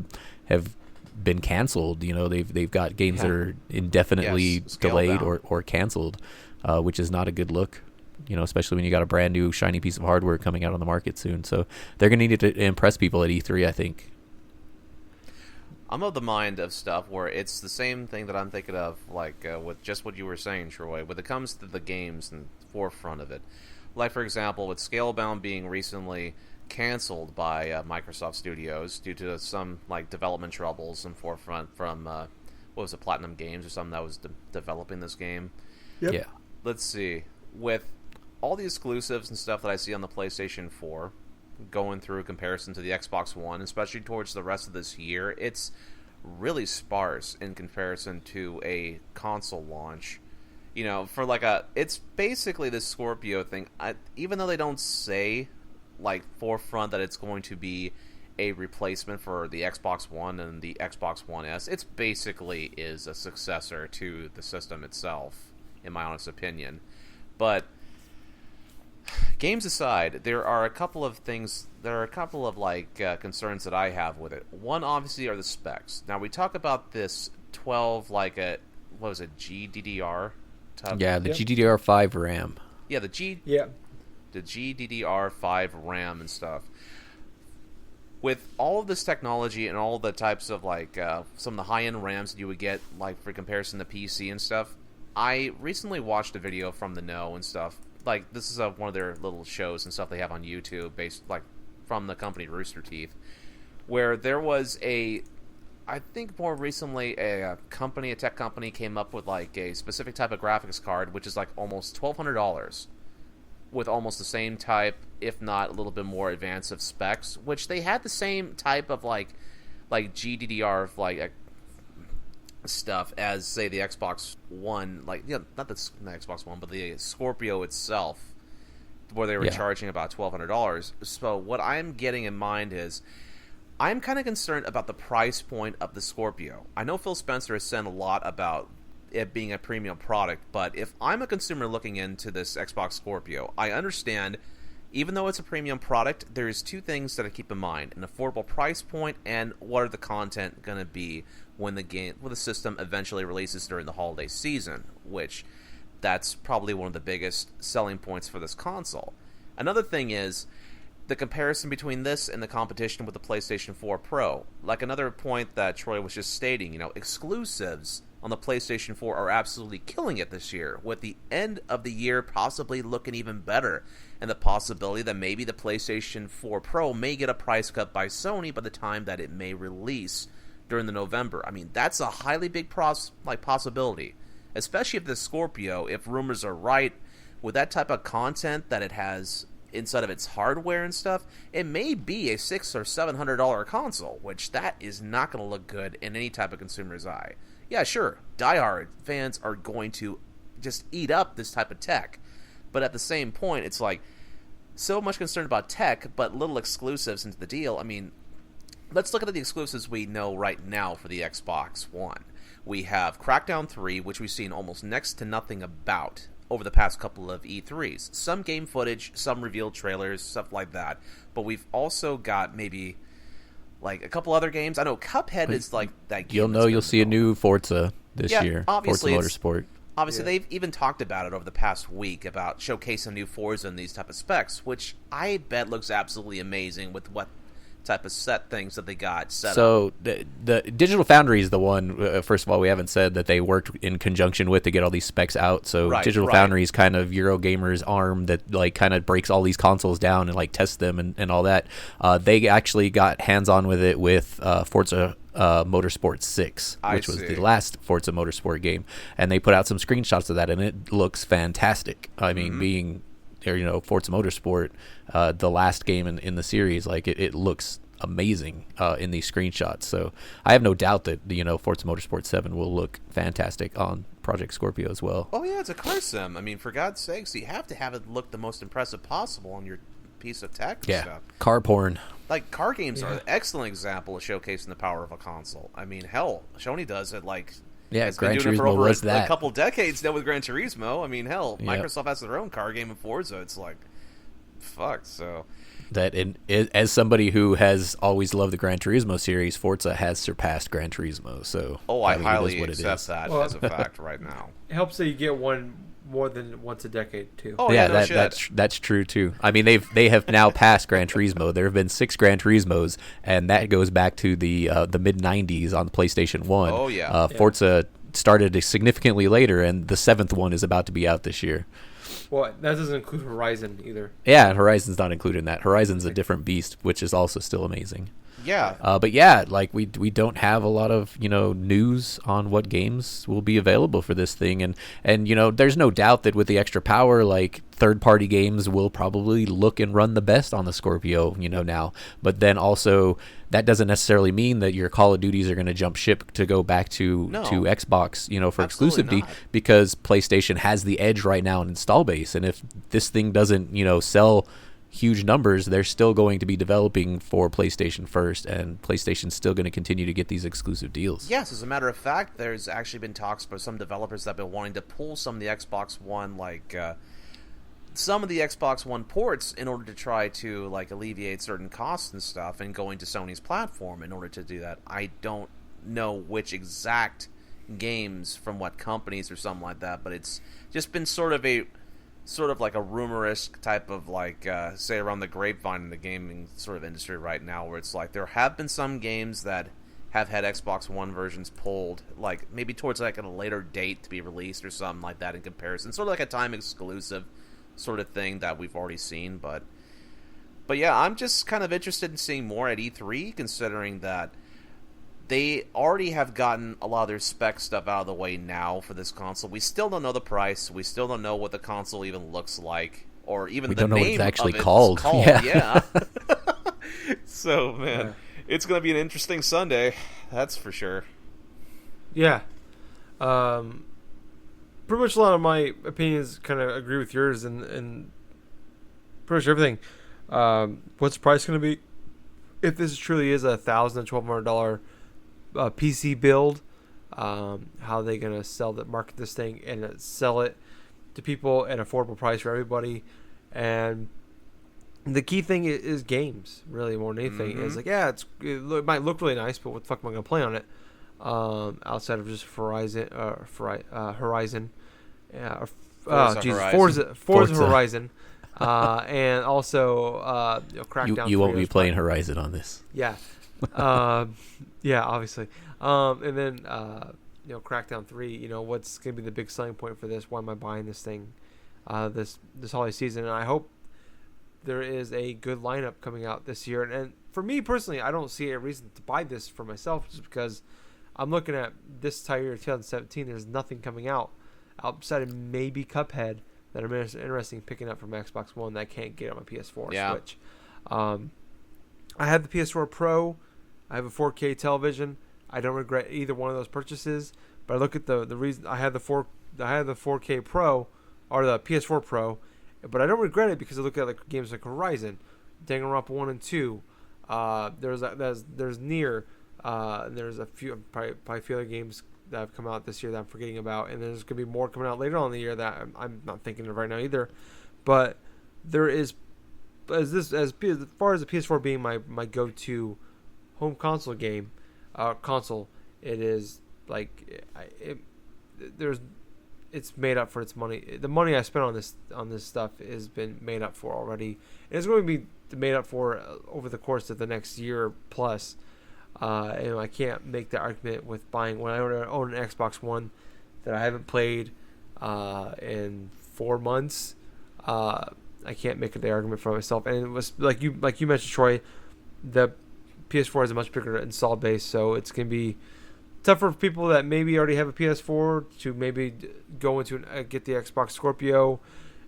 have been canceled. They've got games that are indefinitely delayed or canceled, which is not a good look. Especially when you got a brand new shiny piece of hardware coming out on the market soon. So they're going to need to impress people at E3, I think. I'm of the mind of stuff where it's the same thing that I'm thinking of, like with just what you were saying, Troy, when it comes to the games and forefront of it. Like, for example, with Scalebound being recently canceled by Microsoft Studios due to some development troubles and forefront from, Platinum Games or something that was developing this game. Yep. Yeah. Let's see. With all the exclusives and stuff that I see on the PlayStation 4, going through comparison to the Xbox One, especially towards the rest of this year, it's really sparse in comparison to a console launch. It's basically this Scorpio thing. Even though they don't say, forefront that it's going to be a replacement for the Xbox One and the Xbox One S, it's basically is a successor to the system itself, in my honest opinion. But games aside, there are a couple of things. There are a couple of concerns that I have with it. One, obviously, are the specs. Now we talk about this 12 GDDR type. Yeah, the GDDR5 RAM. Yeah, the GDDR5 RAM and stuff. With all of this technology and all the types of some of the high-end RAMs that you would get for comparison to PC and stuff, I recently watched a video from The Know and stuff. This is one of their little shows and stuff they have on YouTube based from the company Rooster Teeth, where there was I think more recently a tech company came up with a specific type of graphics card, which is almost $1,200 with almost the same type, if not a little bit more advanced of specs, which they had the same type of GDDR stuff as, say, the Xbox One, not the Xbox One, but the Scorpio itself, where they were charging about $1,200. So what I'm getting in mind is, I'm kind of concerned about the price point of the Scorpio. I know Phil Spencer has said a lot about it being a premium product, but if I'm a consumer looking into this Xbox Scorpio, I understand, even though it's a premium product, there's two things that I keep in mind: an affordable price point, and what are the content going to be when the system eventually releases during the holiday season, which that's probably one of the biggest selling points for this console. Another thing is the comparison between this and the competition with the PlayStation 4 Pro. Another point that Troy was just stating, exclusives on the PlayStation 4 are absolutely killing it this year, with the end of the year possibly looking even better, and the possibility that maybe the PlayStation 4 Pro may get a price cut by Sony by the time that it may release during the November. I mean, that's a highly big possibility, especially if the Scorpio, if rumors are right, with that type of content that it has inside of its hardware and stuff, it may be a $600 or $700 console, which that is not going to look good in any type of consumer's eye. Yeah, sure, diehard fans are going to just eat up this type of tech, but at the same point, it's so much concerned about tech, but little exclusives into the deal. I mean, let's look at the exclusives we know right now for the Xbox One. We have Crackdown 3, which we've seen almost next to nothing about over the past couple of E3s. Some game footage, some revealed trailers, stuff like that. But we've also got maybe a couple other games. I know Cuphead is that game. You'll see a new Forza this year. Obviously, Forza Motorsport. Obviously, they've even talked about it over the past week about showcasing new Forza and these type of specs, which I bet looks absolutely amazing with what type of set things that they got set up. So the Digital Foundry is the one, first of all, we haven't said that they worked in conjunction with to get all these specs out. So Digital Foundry is kind of Eurogamer's arm that kind of breaks all these consoles down and tests them and all that. They actually got hands-on with it with Forza Motorsport 6, which was the last Forza Motorsport game. And they put out some screenshots of that, and it looks fantastic. I mean, being Forza Motorsport, the last game in the series, it looks amazing in these screenshots. So I have no doubt that Forza Motorsport 7 will look fantastic on Project Scorpio as well. Oh yeah, it's a car sim. I mean, for God's sakes, you have to have it look the most impressive possible on your piece of tech and stuff. Car porn. Car games are an excellent example of showcasing the power of a console. I mean, hell, Sony does it it's Gran been doing Turismo it for over was a couple decades now with Gran Turismo. I mean, hell, Yep. Microsoft has their own car game in Forza. It's fuck. So That as somebody who has always loved the Gran Turismo series, Forza has surpassed Gran Turismo. So I mean, highly it is accept that as a fact right now. It helps that you get one more than once a decade too. Oh yeah, no that's true too. I mean, they have now passed Gran Turismo. There have been 6 Gran Turismos, and that goes back to the mid '90s on PlayStation 1. Oh yeah. Forza started significantly later, and the 7th one is about to be out this year. Well, that doesn't include Horizon either. Yeah, and Horizon's not included in that. Horizon's a different beast, which is also still amazing. Yeah. But yeah, like we don't have a lot of news on what games will be available for this thing, and there's no doubt that with the extra power, like third-party games will probably look and run the best on the Scorpio, now. But then also that doesn't necessarily mean that your Call of Duties are going to jump ship to go back to Xbox, for exclusivity, because PlayStation has the edge right now in install base, and if this thing doesn't sell huge numbers, they're still going to be developing for PlayStation first, and PlayStation's still going to continue to get these exclusive deals. Yes, as a matter of fact, there's actually been talks by some developers that have been wanting to pull some of the Xbox One, some of the Xbox One ports in order to try to alleviate certain costs and stuff, and going to Sony's platform in order to do that. I don't know which exact games from what companies or something like that, but it's just been sort of like a rumorous type of say around the grapevine in the gaming sort of industry right now, where it's like there have been some games that have had Xbox One versions pulled, maybe towards at a later date to be released or something like that in comparison, sort of like a time exclusive sort of thing that we've already seen. But yeah, I'm just kind of interested in seeing more at E3, considering that they already have gotten a lot of their spec stuff out of the way now for this console. We still don't know the price. We still don't know what the console even looks like, or even the name what it's actually of it called. Yeah. So, man, it's going to be an interesting Sunday. That's for sure. Yeah. Pretty much a lot of my opinions kind of agree with yours, and pretty much everything. What's the price going to be? If this truly is a $1,000 to $1,200 PC build, how are they going to market this thing and sell it to people at an affordable price for everybody? And the key thing is games, really, more than anything. Mm-hmm. It's it might look really nice, but what the fuck am I going to play on it? Outside of just Horizon, Forza Horizon, and also Crackdown. You won't be playing Horizon on this. Yeah. Yeah, obviously. And then Crackdown 3, what's going to be the big selling point for this? Why am I buying this thing this holiday season? And I hope there is a good lineup coming out this year. And for me personally, I don't see a reason to buy this for myself, just because I'm looking at this entire year, 2017. There's nothing coming out outside of maybe Cuphead that I'm interested in picking up from Xbox One that I can't get on my PS4 or Switch. I have the PS4 Pro. I have a 4K television. I don't regret either one of those purchases. But I look at the reason I had the 4K Pro, or the PS4 Pro, but I don't regret it, because I look at games like Horizon, Danganronpa 1 and 2. There's Nier. There's a few probably a few other games that have come out this year that I'm forgetting about, and there's gonna be more coming out later on in the year that I'm not thinking of right now either. But there is, as far as the PS4 being my go-to home console game, it is it's made up for its money. The money I spent on this stuff has been made up for already. And it's going to be made up for over the course of the next year plus. And I can't make the argument with buying, when I own an Xbox One that I haven't played in 4 months. I can't make the argument for myself. And it was like you mentioned, Troy, the PS4 has a much bigger install base, so it's going to be tougher for people that maybe already have a PS4 to maybe go into get the Xbox Scorpio.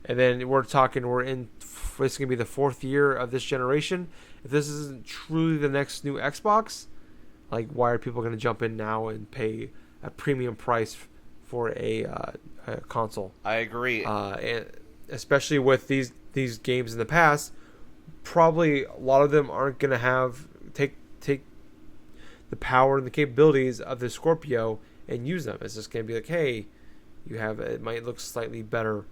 And then it's going to be the 4th year of this generation. If this isn't truly the next new Xbox, why are people going to jump in now and pay a premium price for a console? I agree. And especially with these games in the past, probably a lot of them aren't going to take the power and the capabilities of the Scorpio and use them. It's just going to be hey, you have it might look slightly better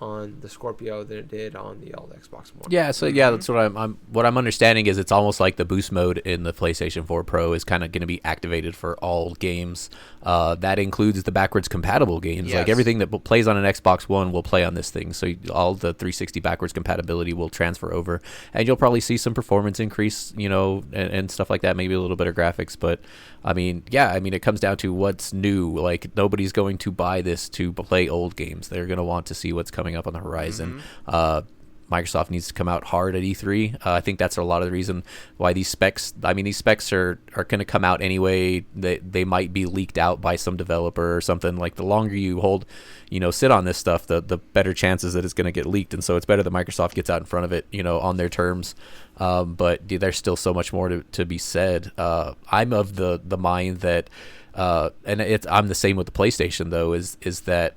on the Scorpio than it did on the old Xbox One. Yeah, so that's what I'm understanding is it's almost like the boost mode in the PlayStation 4 Pro is kind of going to be activated for all games. That includes the backwards compatible games. Yes. Like everything that plays on an Xbox One will play on this thing. So all the 360 backwards compatibility will transfer over, and you'll probably see some performance increase, and stuff like that. Maybe a little bit of graphics, but it comes down to what's new. Like nobody's going to buy this to play old games. They're going to want to see what's coming up on the horizon. Microsoft needs to come out hard at E3. I think that's a lot of the reason why these specs are going to come out anyway. They might be leaked out by some developer or something. Like the longer you sit on this stuff, the better chances that it's going to get leaked. And so it's better that Microsoft gets out in front of it, on their terms. But there's still so much more to be said. I'm of the mind that, I'm the same with the PlayStation though, is that,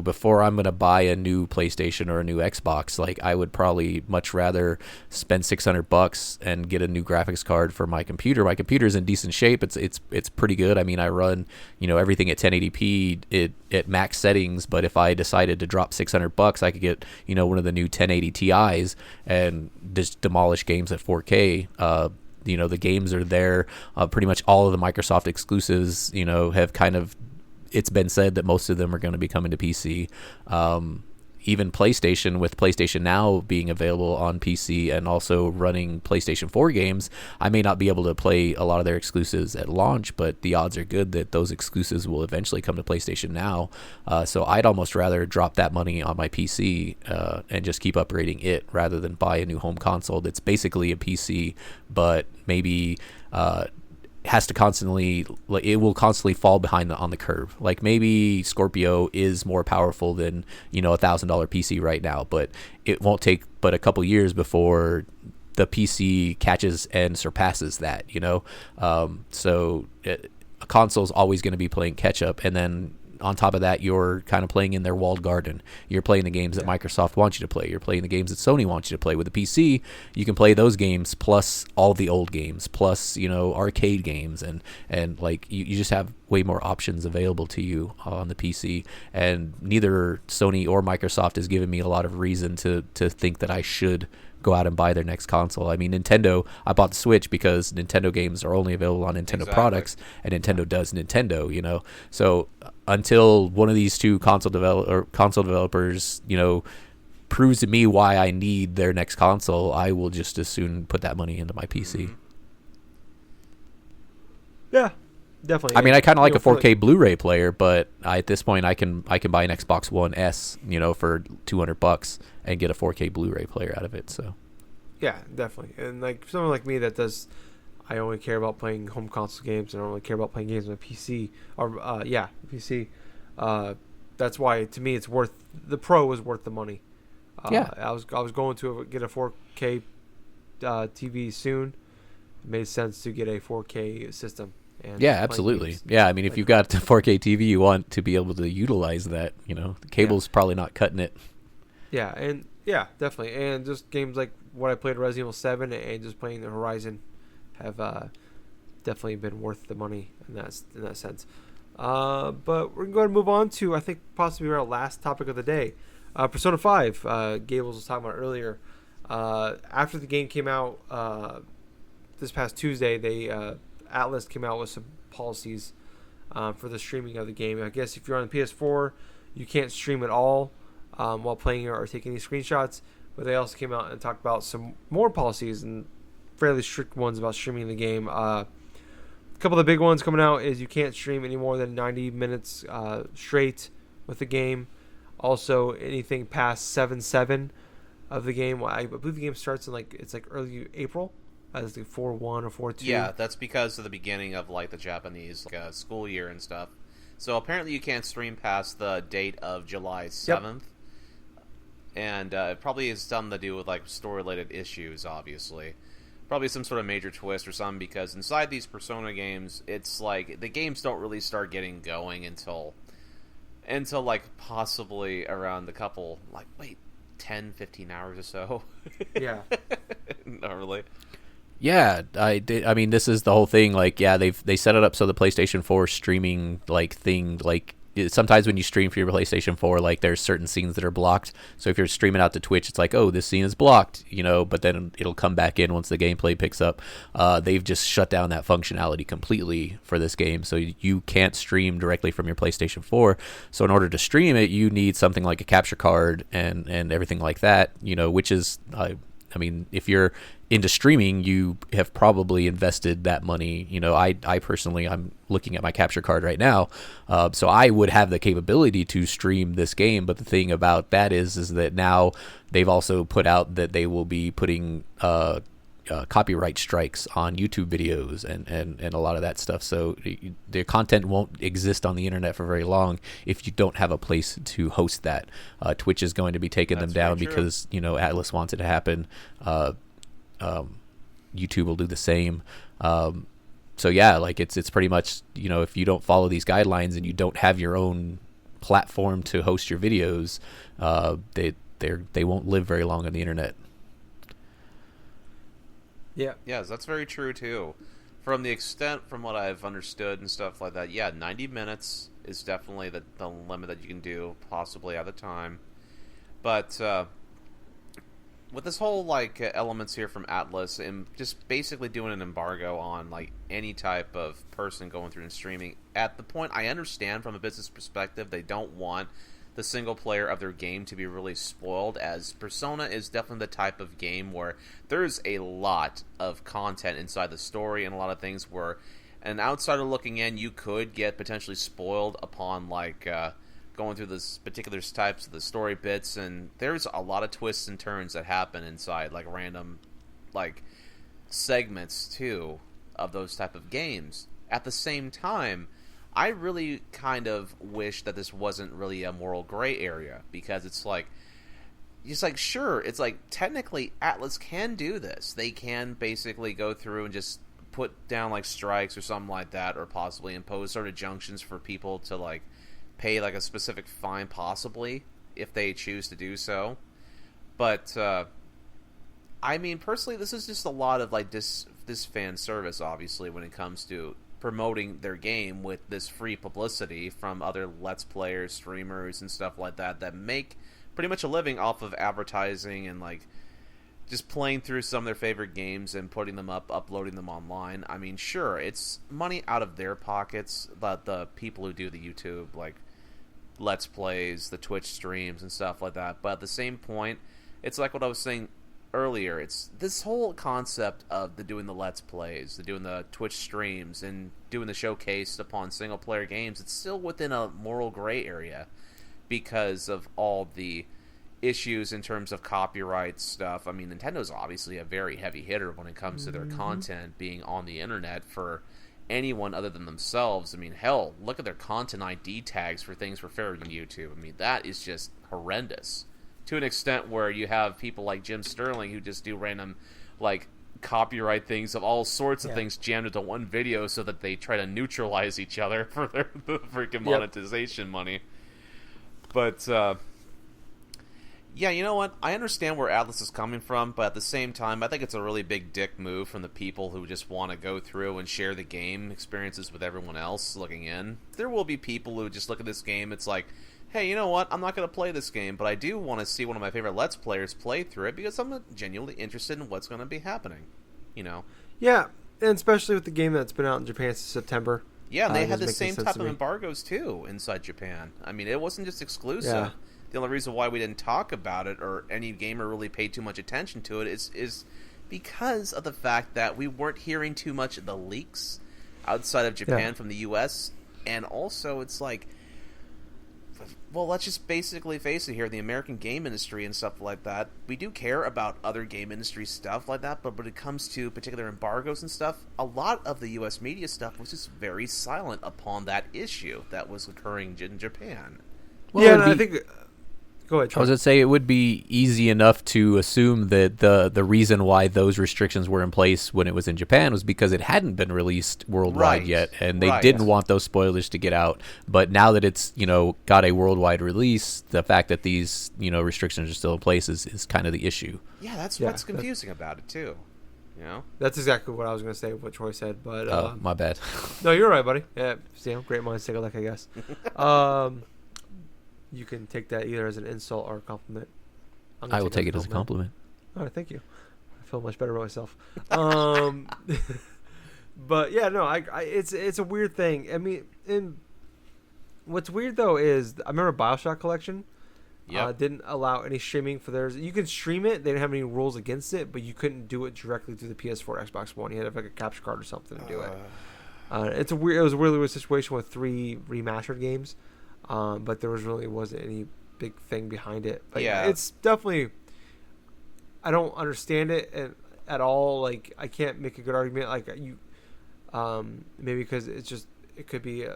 before I'm going to buy a new PlayStation or a new Xbox, like I would probably much rather spend $600 and get a new graphics card for my computer. My computer's in decent shape. It's pretty good. I mean, I run, everything at 1080p at max settings, but if I decided to drop $600, I could get, one of the new 1080 Ti's and just demolish games at 4K. The games are there. Pretty much all of the Microsoft exclusives, have kind of, it's been said that most of them are going to be coming to PC. Even PlayStation, with PlayStation Now being available on PC and also running PlayStation 4 games, I may not be able to play a lot of their exclusives at launch, but the odds are good that those exclusives will eventually come to PlayStation Now. So I'd almost rather drop that money on my PC and just keep upgrading it rather than buy a new home console that's basically a PC, but maybe it will constantly fall behind on the curve. Like maybe Scorpio is more powerful than $1,000 PC right now, but it won't take but a couple years before the PC catches and surpasses that. So a console is always going to be playing catch up, and then on top of that, you're kind of playing in their walled garden. You're playing the games that Microsoft wants you to play. You're playing the games that Sony wants you to play. With the PC, you can play those games plus all the old games, plus arcade games, and like you just have way more options available to you on the PC. And neither Sony or Microsoft has given me a lot of reason to think that I should go out and buy their next console. I mean, Nintendo, I bought the Switch because Nintendo games are only available on Nintendo products, and Nintendo does Nintendo, So until one of these two console developers, proves to me why I need their next console, I will just as soon put that money into my PC. Yeah, definitely. I mean, I kind of like a 4K Blu-ray player, but at this point, I can buy an Xbox One S, for $200 and get a 4K Blu-ray player out of it. So, yeah, definitely. And like someone like me that does, I only care about playing home console games, and I only care about playing games on PC or PC. That's why to me it's worth the Pro is worth the money. I was going to get a 4K TV soon. It made sense to get a 4K system. And absolutely. Yeah, I mean, if you've got a 4K TV, you want to be able to utilize that. The cable's probably not cutting it. Yeah, and definitely. And just games like what I played Resident Evil 7 and just playing the Horizon have definitely been worth the money in that sense. But we're going to move on to, I think, possibly our last topic of the day. Persona 5, Gables was talking about earlier. After the game came out this past Tuesday, Atlus came out with some policies for the streaming of the game. I guess if you're on the PS4, you can't stream at all while playing or taking any screenshots. But they also came out and talked about some more policies and fairly strict ones about streaming the game. A couple of the big ones coming out is you can't stream any more than 90 minutes straight with the game. Also, anything past 7/7 of the game. I believe the game starts in it's early April. It's like 4/1 or 4/2. Yeah, that's because of the beginning of the Japanese school year and stuff. So apparently you can't stream past the date of July 7th. Yep. And it probably has something to do with story-related issues, obviously. Probably some sort of major twist or something, because inside these Persona games, it's the games don't really start getting going until possibly around the couple 10, 15 hours or so. Yeah. Not really. Yeah, I mean, this is the whole thing. They set it up so the PlayStation 4 streaming thing sometimes when you stream for your PlayStation 4, like there's certain scenes that are blocked. So if you're streaming out to Twitch, it's like, oh, this scene is blocked, but then it'll come back in once the gameplay picks up. They've just shut down that functionality completely for this game, so you can't stream directly from your PlayStation 4. So in order to stream it, you need something like a capture card and everything like that, which is, I mean, if you're into streaming, you have probably invested that money. I personally, I'm looking at my capture card right now, so I would have the capability to stream this game. But the thing about that is that now they've also put out that they will be putting copyright strikes on YouTube videos and a lot of that stuff. So their content won't exist on the internet for very long if you don't have a place to host that. Twitch is going to be taking them down because Atlus wants it to happen. YouTube will do the same. So yeah, like it's pretty much, if you don't follow these guidelines and you don't have your own platform to host your videos, they won't live very long on the internet. Yeah. Yes, that's very true too. From what I've understood and stuff like that, 90 minutes is definitely the limit that you can do, possibly at the time. But with this whole elements here from Atlus and just basically doing an embargo on any type of person going through and streaming, at the point I understand from a business perspective they don't want the single player of their game to be really spoiled, as Persona is definitely the type of game where there's a lot of content inside the story and a lot of things where an outsider looking in, you could get potentially spoiled upon going through this particular types of the story bits, and there's a lot of twists and turns that happen inside random segments too of those type of games. At the same time, I really kind of wish that this wasn't really a moral gray area, because it's sure, it's technically Atlus can do this. They can basically go through and just put down strikes or something like that, or possibly impose sort of injunctions for people to pay a specific fine, possibly, if they choose to do so. But I mean, personally, this is just a lot of this fan service, obviously, when it comes to promoting their game with this free publicity from other Let's Players, streamers, and stuff like that make pretty much a living off of advertising and just playing through some of their favorite games and putting them up, uploading them online. I mean, sure, it's money out of their pockets, but the people who do the YouTube Let's Plays, the Twitch streams and stuff like that. But at the same point, it's what I was saying earlier, it's this whole concept of doing the Let's Plays, doing the Twitch streams, and doing the showcase upon single player games. It's still within a moral gray area because of all the issues in terms of copyright stuff. I mean, Nintendo's obviously a very heavy hitter when it comes to their content being on the internet for anyone other than themselves. I mean, hell, look at their content ID tags for things for fair on YouTube. I mean, that is just horrendous, to an extent where you have people like Jim Sterling who just do random copyright things of all sorts of things jammed into one video so that they try to neutralize each other for their freaking monetization money. But yeah, you know what? I understand where Atlus is coming from, but at the same time, I think it's a really big dick move from the people who just want to go through and share the game experiences with everyone else looking in. There will be people who just look at this game, it's hey, you know what? I'm not going to play this game, but I do want to see one of my favorite Let's Players play through it because I'm genuinely interested in what's going to be happening, Yeah, and especially with the game that's been out in Japan since September. Yeah, and they had the same type of embargoes, too, inside Japan. I mean, it wasn't just exclusive. Yeah. The only reason why we didn't talk about it, or any gamer really paid too much attention to it, is because of the fact that we weren't hearing too much of the leaks outside of Japan from the U.S., and also it's well, let's just basically face it here, the American game industry and stuff like that, we do care about other game industry stuff like that, but when it comes to particular embargoes and stuff, a lot of the U.S. media stuff was just very silent upon that issue that was occurring in Japan. Well, yeah, and I think... Go ahead, Troy. I was going to say, it would be easy enough to assume that the reason why those restrictions were in place when it was in Japan was because it hadn't been released worldwide yet, and they didn't want those spoilers to get out. But now that it's got a worldwide release, the fact that these restrictions are still in place is kind of the issue. Yeah, that's what's confusing about it too. You know? That's exactly what I was going to say, what Troy said. But my bad. no, you're right, buddy. Yeah, great minds think alike, I guess. You can take that either as an insult or a compliment. I will take it as a compliment. All right, thank you. I feel much better about myself. But yeah, no, it's a weird thing. I mean, what's weird though is I remember BioShock Collection. Didn't allow any streaming for theirs. You can stream it. They didn't have any rules against it, but you couldn't do it directly through the PS4, Xbox One. You had to have like a capture card or something to do it. It was a really weird situation with 3 remastered games, but there wasn't any big thing behind it. But yeah, it's definitely. I don't understand it at all. Like I can't make a good argument. Like you, maybe because it could be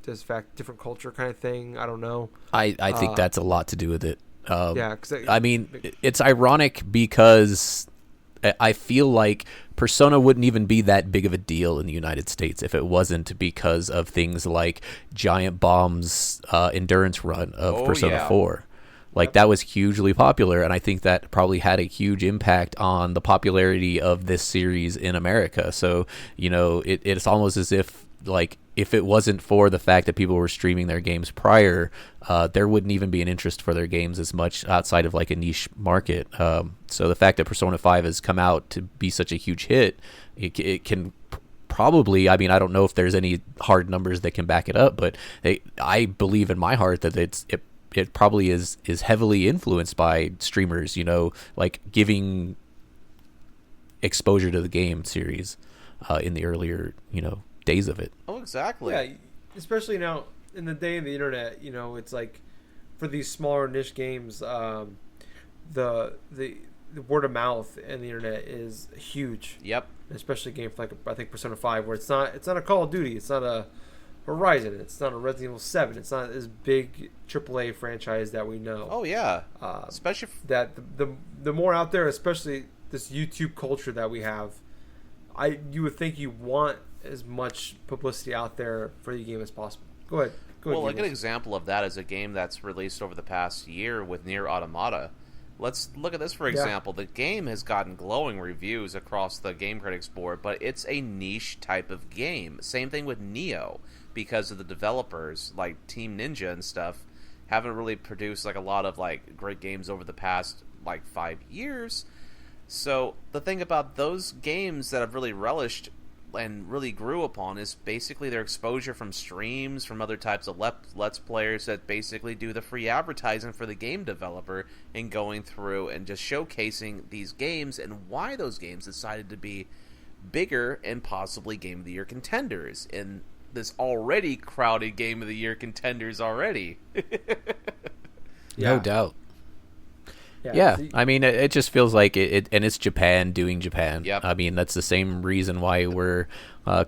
different culture kind of thing. I don't know. I think that's a lot to do with it. Because I mean, it's ironic because I feel like Persona wouldn't even be that big of a deal in the United States if it wasn't because of things like Giant Bomb's endurance run of Persona 4. Like that was hugely popular, and I think that probably had a huge impact on the popularity of this series in America. So, it's almost as if if it wasn't for the fact that people were streaming their games prior, there wouldn't even be an interest for their games as much outside of like a niche market. So the fact that Persona 5 has come out to be such a huge hit, it can probably, I mean, I don't know if there's any hard numbers that can back it up, but I believe in my heart that it probably is heavily influenced by streamers, like giving exposure to the game series in the earlier, days of it. Oh, exactly. Yeah, especially now in the day of the internet, it's like for these smaller niche games, the word of mouth and the internet is huge. Yep. Especially a game like I think Persona 5, where it's not a Call of Duty, it's not a Horizon, it's not a Resident Evil 7, it's not this big AAA franchise that we know. Oh yeah. Especially that the more out there, especially this YouTube culture that we have, you would think you want as much publicity out there for the game as possible. Go ahead. Well, a good example of that is a game that's released over the past year with Nier Automata. Let's look at this, for example. The game has gotten glowing reviews across the Game Critics board, but it's a niche type of game. Same thing with Neo, because of the developers, like Team Ninja and stuff, haven't really produced like a lot of like great games over the past like 5 years. So the thing about those games that I've really relished and really grew upon is basically their exposure from streams, from other types of Let's Players that basically do the free advertising for the game developer and going through and just showcasing these games and why those games decided to be bigger and possibly Game of the Year contenders in this already crowded Game of the Year contenders already. No doubt. Yeah, I mean, it just feels like it, and it's Japan doing Japan. Yep. I mean, that's the same reason why we're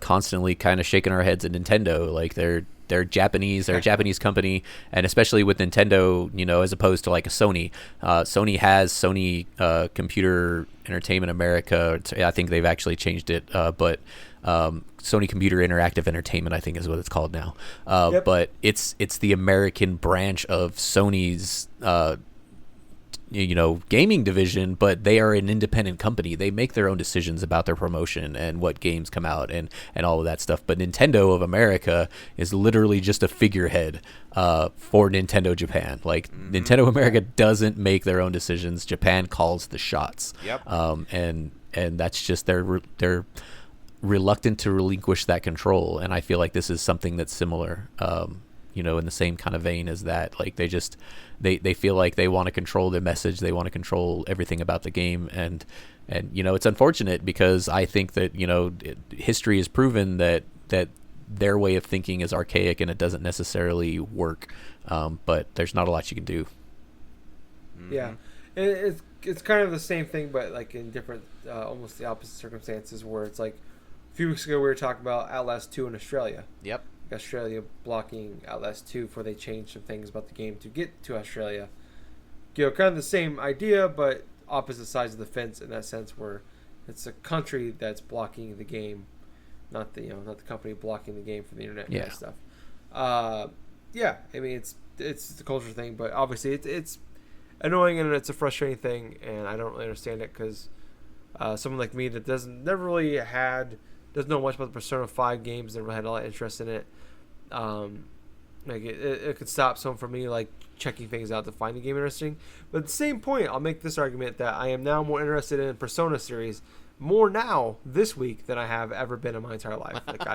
constantly kind of shaking our heads at Nintendo. Like they're Japanese, they're a Japanese company, and especially with Nintendo, as opposed to like a Sony. Sony has Sony Computer Entertainment America. I think they've actually changed it, but Sony Computer Interactive Entertainment, I think, is what it's called now. But it's the American branch of Sony's gaming division, but they are an independent company. They make their own decisions about their promotion and what games come out and all of that stuff. But Nintendo of America is literally just a figurehead for Nintendo Japan. Like Nintendo America doesn't make their own decisions. Japan calls the shots. Yep. And that's just they're reluctant to relinquish that control. And I feel like this is something that's similar. In the same kind of vein as that. Like they feel like they want to control their message, they want to control everything about the game, and it's unfortunate because I think that history has proven that their way of thinking is archaic and it doesn't necessarily work. But there's not a lot you can do. Yeah, it's kind of the same thing, but like in different, almost the opposite circumstances. Where it's like a few weeks ago we were talking about Outlast 2 in Australia. Yep. Australia blocking Outlast 2 before they changed some things about the game to get to Australia. Kind of the same idea, but opposite sides of the fence in that sense, where it's a country that's blocking the game, not the company blocking the game from the internet and that stuff. I mean it's the culture thing, but obviously it's annoying and it's a frustrating thing, and I don't really understand it because someone like me that doesn't know much about the Persona 5 games, never had a lot of interest in it. Like it could stop someone from me like checking things out to find the game interesting. But at the same point, I'll make this argument that I am now more interested in Persona series more now this week than I have ever been in my entire life. Like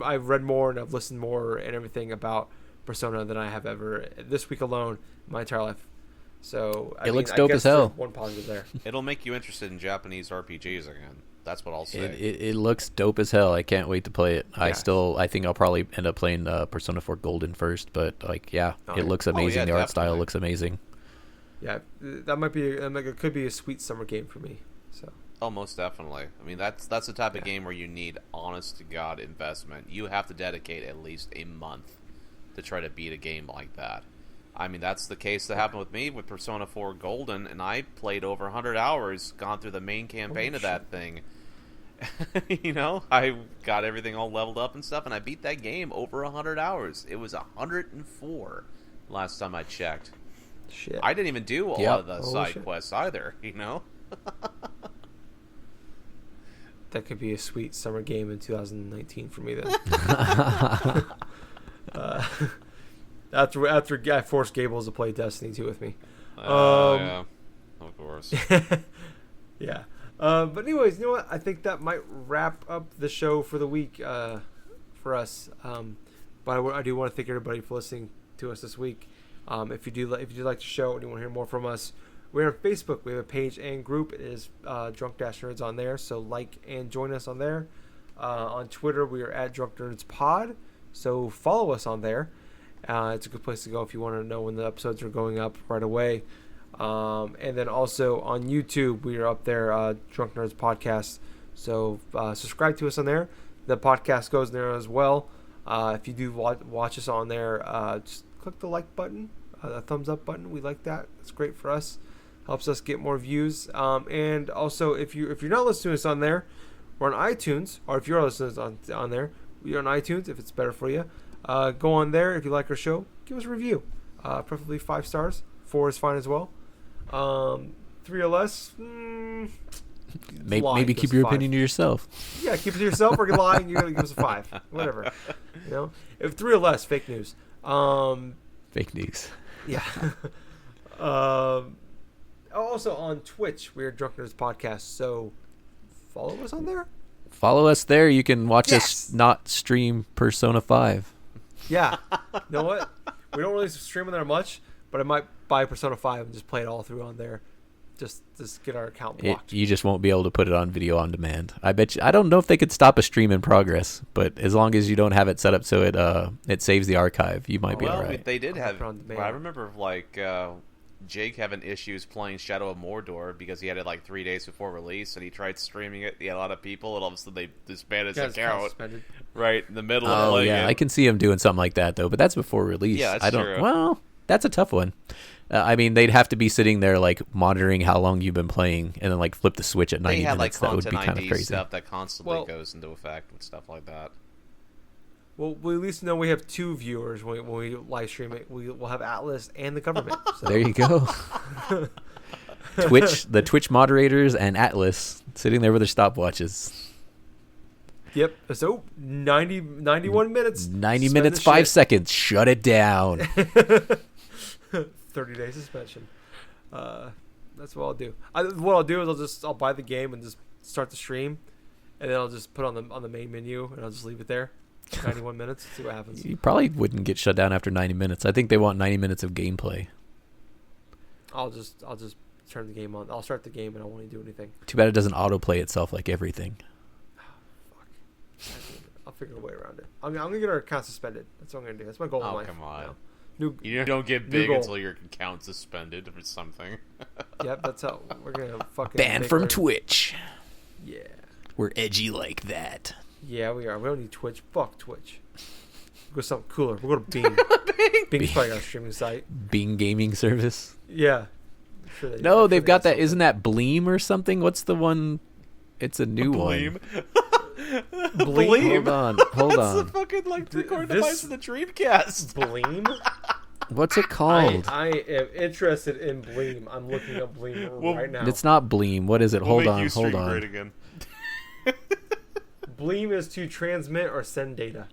I've read more and I've listened more and everything about Persona than I have ever this week alone in my entire life. So it looks dope as hell. One positive there. It'll make you interested in Japanese RPGs again. That's what I'll say. It looks dope as hell. I can't wait to play it. Yeah. I think I'll probably end up playing Persona 4 Golden first, but it looks amazing. The art style looks amazing. Yeah, it could be a sweet summer game for me. So. Oh, most definitely. I mean, that's the type of game where you need honest to God investment. You have to dedicate at least a month to try to beat a game like that. I mean, that's the case that happened with me with Persona 4 Golden, and I played over 100 hours, gone through the main campaign of that thing. You know, I got everything all leveled up and stuff, and I beat that game over 100 hours. It was 104 last time I checked. Shit. I didn't even do a lot of the side quests either, you know? That could be a sweet summer game in 2019 for me then. After I forced Gables to play Destiny 2 with me. Yeah, of course. Yeah. But anyways, you know what? I think that might wrap up the show for the week for us. But I do want to thank everybody for listening to us this week. If you do like the show and you want to hear more from us, we're on Facebook. We have a page and group. It is Drunk Dash Nerds on there. So like and join us on there. On Twitter, we are at Drunk Nerds Pod. So follow us on there. It's a good place to go if you want to know when the episodes are going up right away. And then also on YouTube, we are up there, Drunk Nerds Podcast. So subscribe to us on there. The podcast goes there as well. If you do watch us on there, just click the like button, the thumbs up button. We like that. It's great for us. Helps us get more views. And also, if you're not listening to us on there, we're on iTunes. Or if you're listening to us on there, we're on iTunes if it's better for you. Go on there if you like our show. Give us a review. Preferably 5 stars. 4 is fine as well. 3 or less. Maybe keep your opinion to yourself. Yeah, keep it to yourself or you're lying. You're going to give us a 5. Whatever. You know? If 3 or less, fake news. Fake news. Yeah. Also on Twitch, we're Drunk Nerds Podcast. So follow us on there. Follow us there. You can watch us not stream Persona 5. Yeah. You know what? We don't really stream on there much, but I might buy Persona 5 and just play it all through on there. Just get our account blocked. You just won't be able to put it on video on demand. I bet you. I don't know if they could stop a stream in progress, but as long as you don't have it set up so it saves the archive, you might be all right. They did have. I remember Jake having issues playing Shadow of Mordor because he had it like 3 days before release, and he tried streaming it. He had a lot of people, and all of a sudden they disbanded his account right in the middle of playing it. I can see him doing something like that though, but that's before release. Yeah, that's true. Well, that's a tough one. I mean, they'd have to be sitting there like monitoring how long you've been playing, and then like flip the switch at 90 minutes. That would be kind of crazy. Stuff that constantly goes into effect with stuff like that. Well, we at least know we have 2 viewers when we live stream it. We'll have Atlus and the government. So. There you go. The Twitch moderators and Atlus sitting there with their stopwatches. Yep. So 91 minutes. 90 minutes, 5 seconds. Shut it down. 30-day suspension. That's what I'll do. What I'll do is I'll buy the game and just start the stream, and then I'll just put on the main menu and I'll just leave it there. 91 minutes. See what happens. You probably wouldn't get shut down after 90 minutes. I think they want 90 minutes of gameplay. I'll just turn the game on. I'll start the game and I won't do anything. Too bad it doesn't autoplay itself like everything. Fuck. I'll figure a way around it. I'm gonna get our account suspended. That's what I'm gonna do. That's my goal in life. Oh, come on. You don't get big until your account's suspended or something. Yep, that's how we're gonna fucking banned from Twitch. Yeah. We're edgy like that. Yeah, we are. We don't need Twitch. Fuck Twitch. We'll go something cooler. We'll go to Beam. Beam's probably got a streaming site. Bing gaming service. Yeah. They've got that. Isn't that Bleam or something? What's the one? It's a new Bleam. one. Bleam. Hold on. That's the fucking record device of the Dreamcast. Bleam. What's it called? I am interested in Bleam. I'm looking up Bleam right now. It's not Bleam. What is it? We'll Hold make on. you Hold stream on. great again. Bleam is to transmit or send data.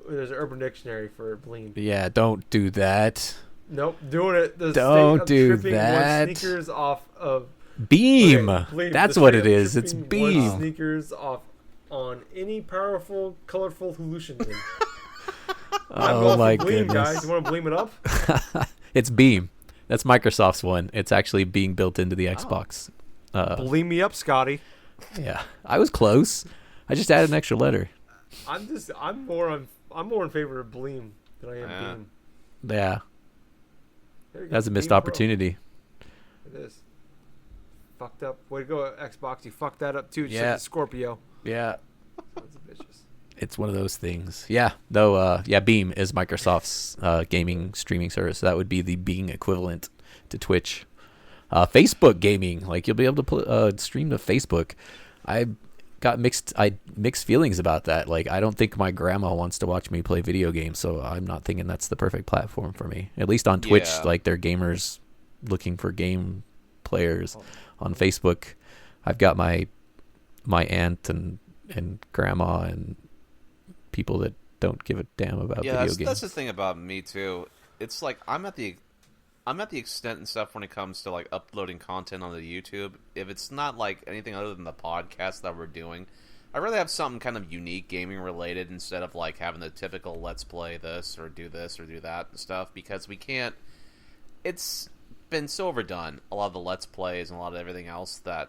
There's an Urban Dictionary for Bleam. Yeah, don't do that. Nope, doing it. The Don't state of do tripping that. One's sneakers off of Beam. Okay, Bleam, That's the what state it of is. It's tripping one's Beam. Sneakers off on any powerful, colorful hallucinogen. I'm Oh going my for Bleam, guys. goodness. You want to Bleam it up? It's Beam. That's Microsoft's one. It's actually being built into the Xbox. Bleam me up, Scotty. Yeah, I was close. I just added an extra letter. I'm more in favor of Bleam than I am Beam. Yeah, There you go, that's a missed Beam Pro. opportunity. It is. Fucked up. Way to go, Xbox. You fucked that up too. Just Yeah. like the Scorpio. Yeah, Sons of bitches. it's one of those things. Yeah, though. Yeah, Beam is Microsoft's gaming streaming service. That would be the Bing equivalent to Twitch. Facebook gaming, like you'll be able to stream to Facebook. I got mixed feelings about that. Like I don't think my grandma wants to watch me play video games, so I'm not thinking that's the perfect platform for me. At least on Twitch, Yeah. like they're gamers looking for game players. On Facebook, I've got my aunt and grandma and people that don't give a damn about video games. That's the thing about me too. It's like I'm at the extent and stuff when it comes to like uploading content on the YouTube. If it's not like anything other than the podcast that we're doing, I'd rather have something kind of unique gaming related instead of like having the typical let's play this or do that stuff, because we can't. It's been so overdone, a lot of the let's plays and a lot of everything else, that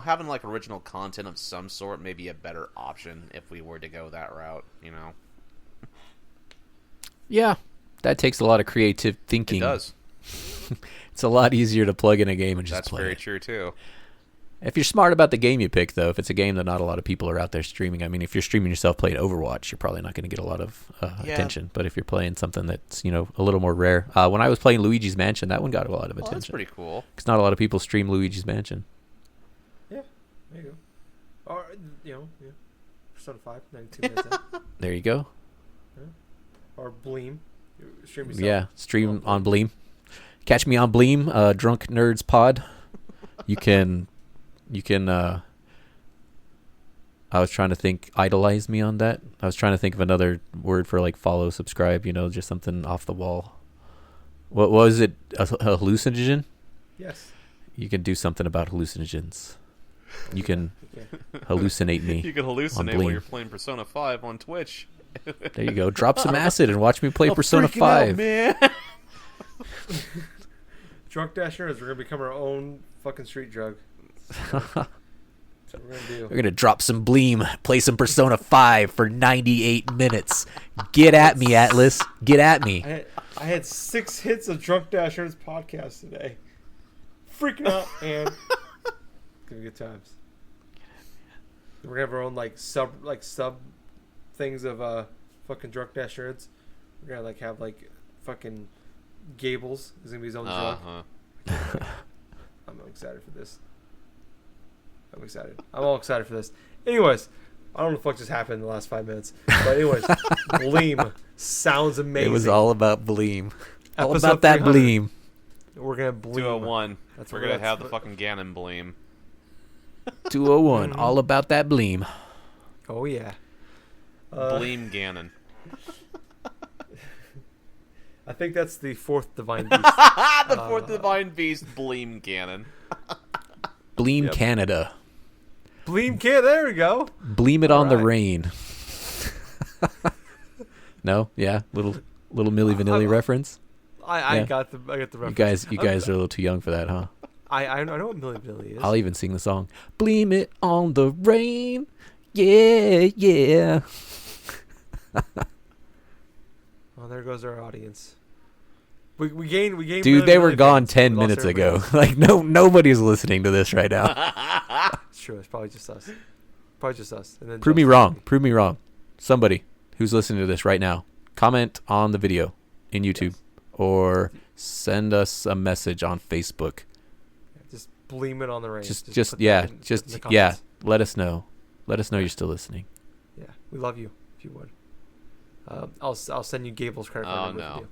having like original content of some sort may be a better option if we were to go that route. Yeah, that takes a lot of creative thinking. It does. It's a lot easier to plug in a game and just That's play very it. true too. If you're smart about the game you pick, though, if it's a game that not a lot of people are out there streaming, I mean, if you're streaming yourself playing Overwatch, you're probably not going to get a lot of attention. But if you're playing something that's, a little more rare. When I was playing Luigi's Mansion, that one got a lot of attention. That's pretty cool. Because not a lot of people stream Luigi's Mansion. Yeah, there you go. Or Persona 5, 92 minutes in. There you go. Or Bleam. Stream yourself. Yeah, stream on Bleam. Catch me on Bleam, Drunk Nerds Pod. You can I was trying to think, idolize me on that. I was trying to think of another word for like follow, subscribe, just something off the wall. What was it? A hallucinogen? Yes. You can do something about hallucinogens. You can hallucinate me. You can on hallucinate Bleam. while you're playing Persona 5 on Twitch. There you go. Drop some acid and watch me play I'm Persona freaking 5. out, man. Drunk Dashers, we're going to become our own fucking street drug. That's what we're going to do. We're going to drop some Bleam, play some Persona 5 for 98 minutes. Get at me, Atlus. Get at me. I had 6 hits of Drunk Dashers podcast today. Freaking out, and gonna be good times. We're gonna have our own sub things of fucking Drunk Dashers. We're gonna have fucking Gables is gonna be his own drunk. I'm excited for this. I'm excited. I'm all excited for this. Anyways, I don't know what the fuck just happened in the last 5 minutes. But anyways, Bleam sounds amazing. It was all about Bleam. All Episode about that 300. Bleam. We're gonna Bleam. 201. That's We're what- going to that's have the what- fucking Ganon Bleam. 201. All about that Bleam. Oh yeah. Bleam Ganon. I think that's the 4th divine beast. The fourth divine beast, Bleam Ganon. Bleam Yep. Canada. Bleam kid, there we go. Bleam it on the right. rain. No? Yeah? Little Milli Vanilli I reference? Yeah. got the reference. You guys are a little too young for that, huh? I know what Milli Vanilli is. I'll even sing the song. Bleam it on the rain. Yeah, yeah. Oh, there goes our audience. We gained. Dude, Milli they were Vanilli gone fans. 10 We lost minutes everybody ago. else. Like, nobody's listening to this right now. It's true. It's probably just us. And then Prove me Justin. wrong. Prove me wrong. Somebody who's listening to this right now, comment on the video in YouTube or send us a message on Facebook. Just Bleam it on the rain. Just put that yeah, in the just comments. yeah. Let us know. Let us know you're still listening. Yeah, we love you if you would. I'll send you Gables' credit card number.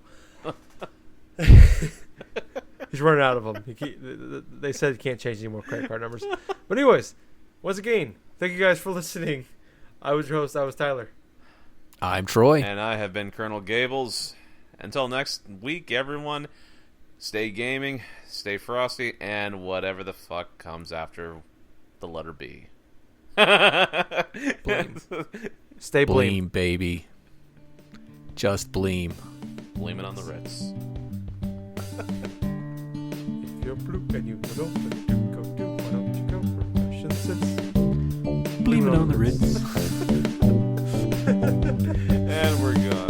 Oh, no. He's running out of them. They said he can't change any more credit card numbers. But anyways, once again, thank you guys for listening. I was your host. I was Tyler. I'm Troy. And I have been Colonel Gables. Until next week, everyone, stay gaming, stay frosty, and whatever the fuck comes after the letter B. Bleam. Stay Bleam, baby. Just Bleam. Bleaming on the Ritz. If you're blue and you know what to go do, why don't you go for fashion sense? Bleaming on the Ritz. And we're gone.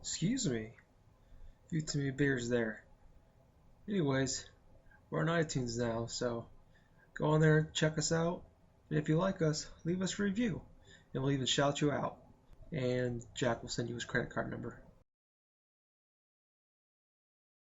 Excuse me. You too many beers there. Anyways, we're on iTunes now, so go on there, check us out, and if you like us, leave us a review, and we'll even shout you out. And Jack will send you his credit card number.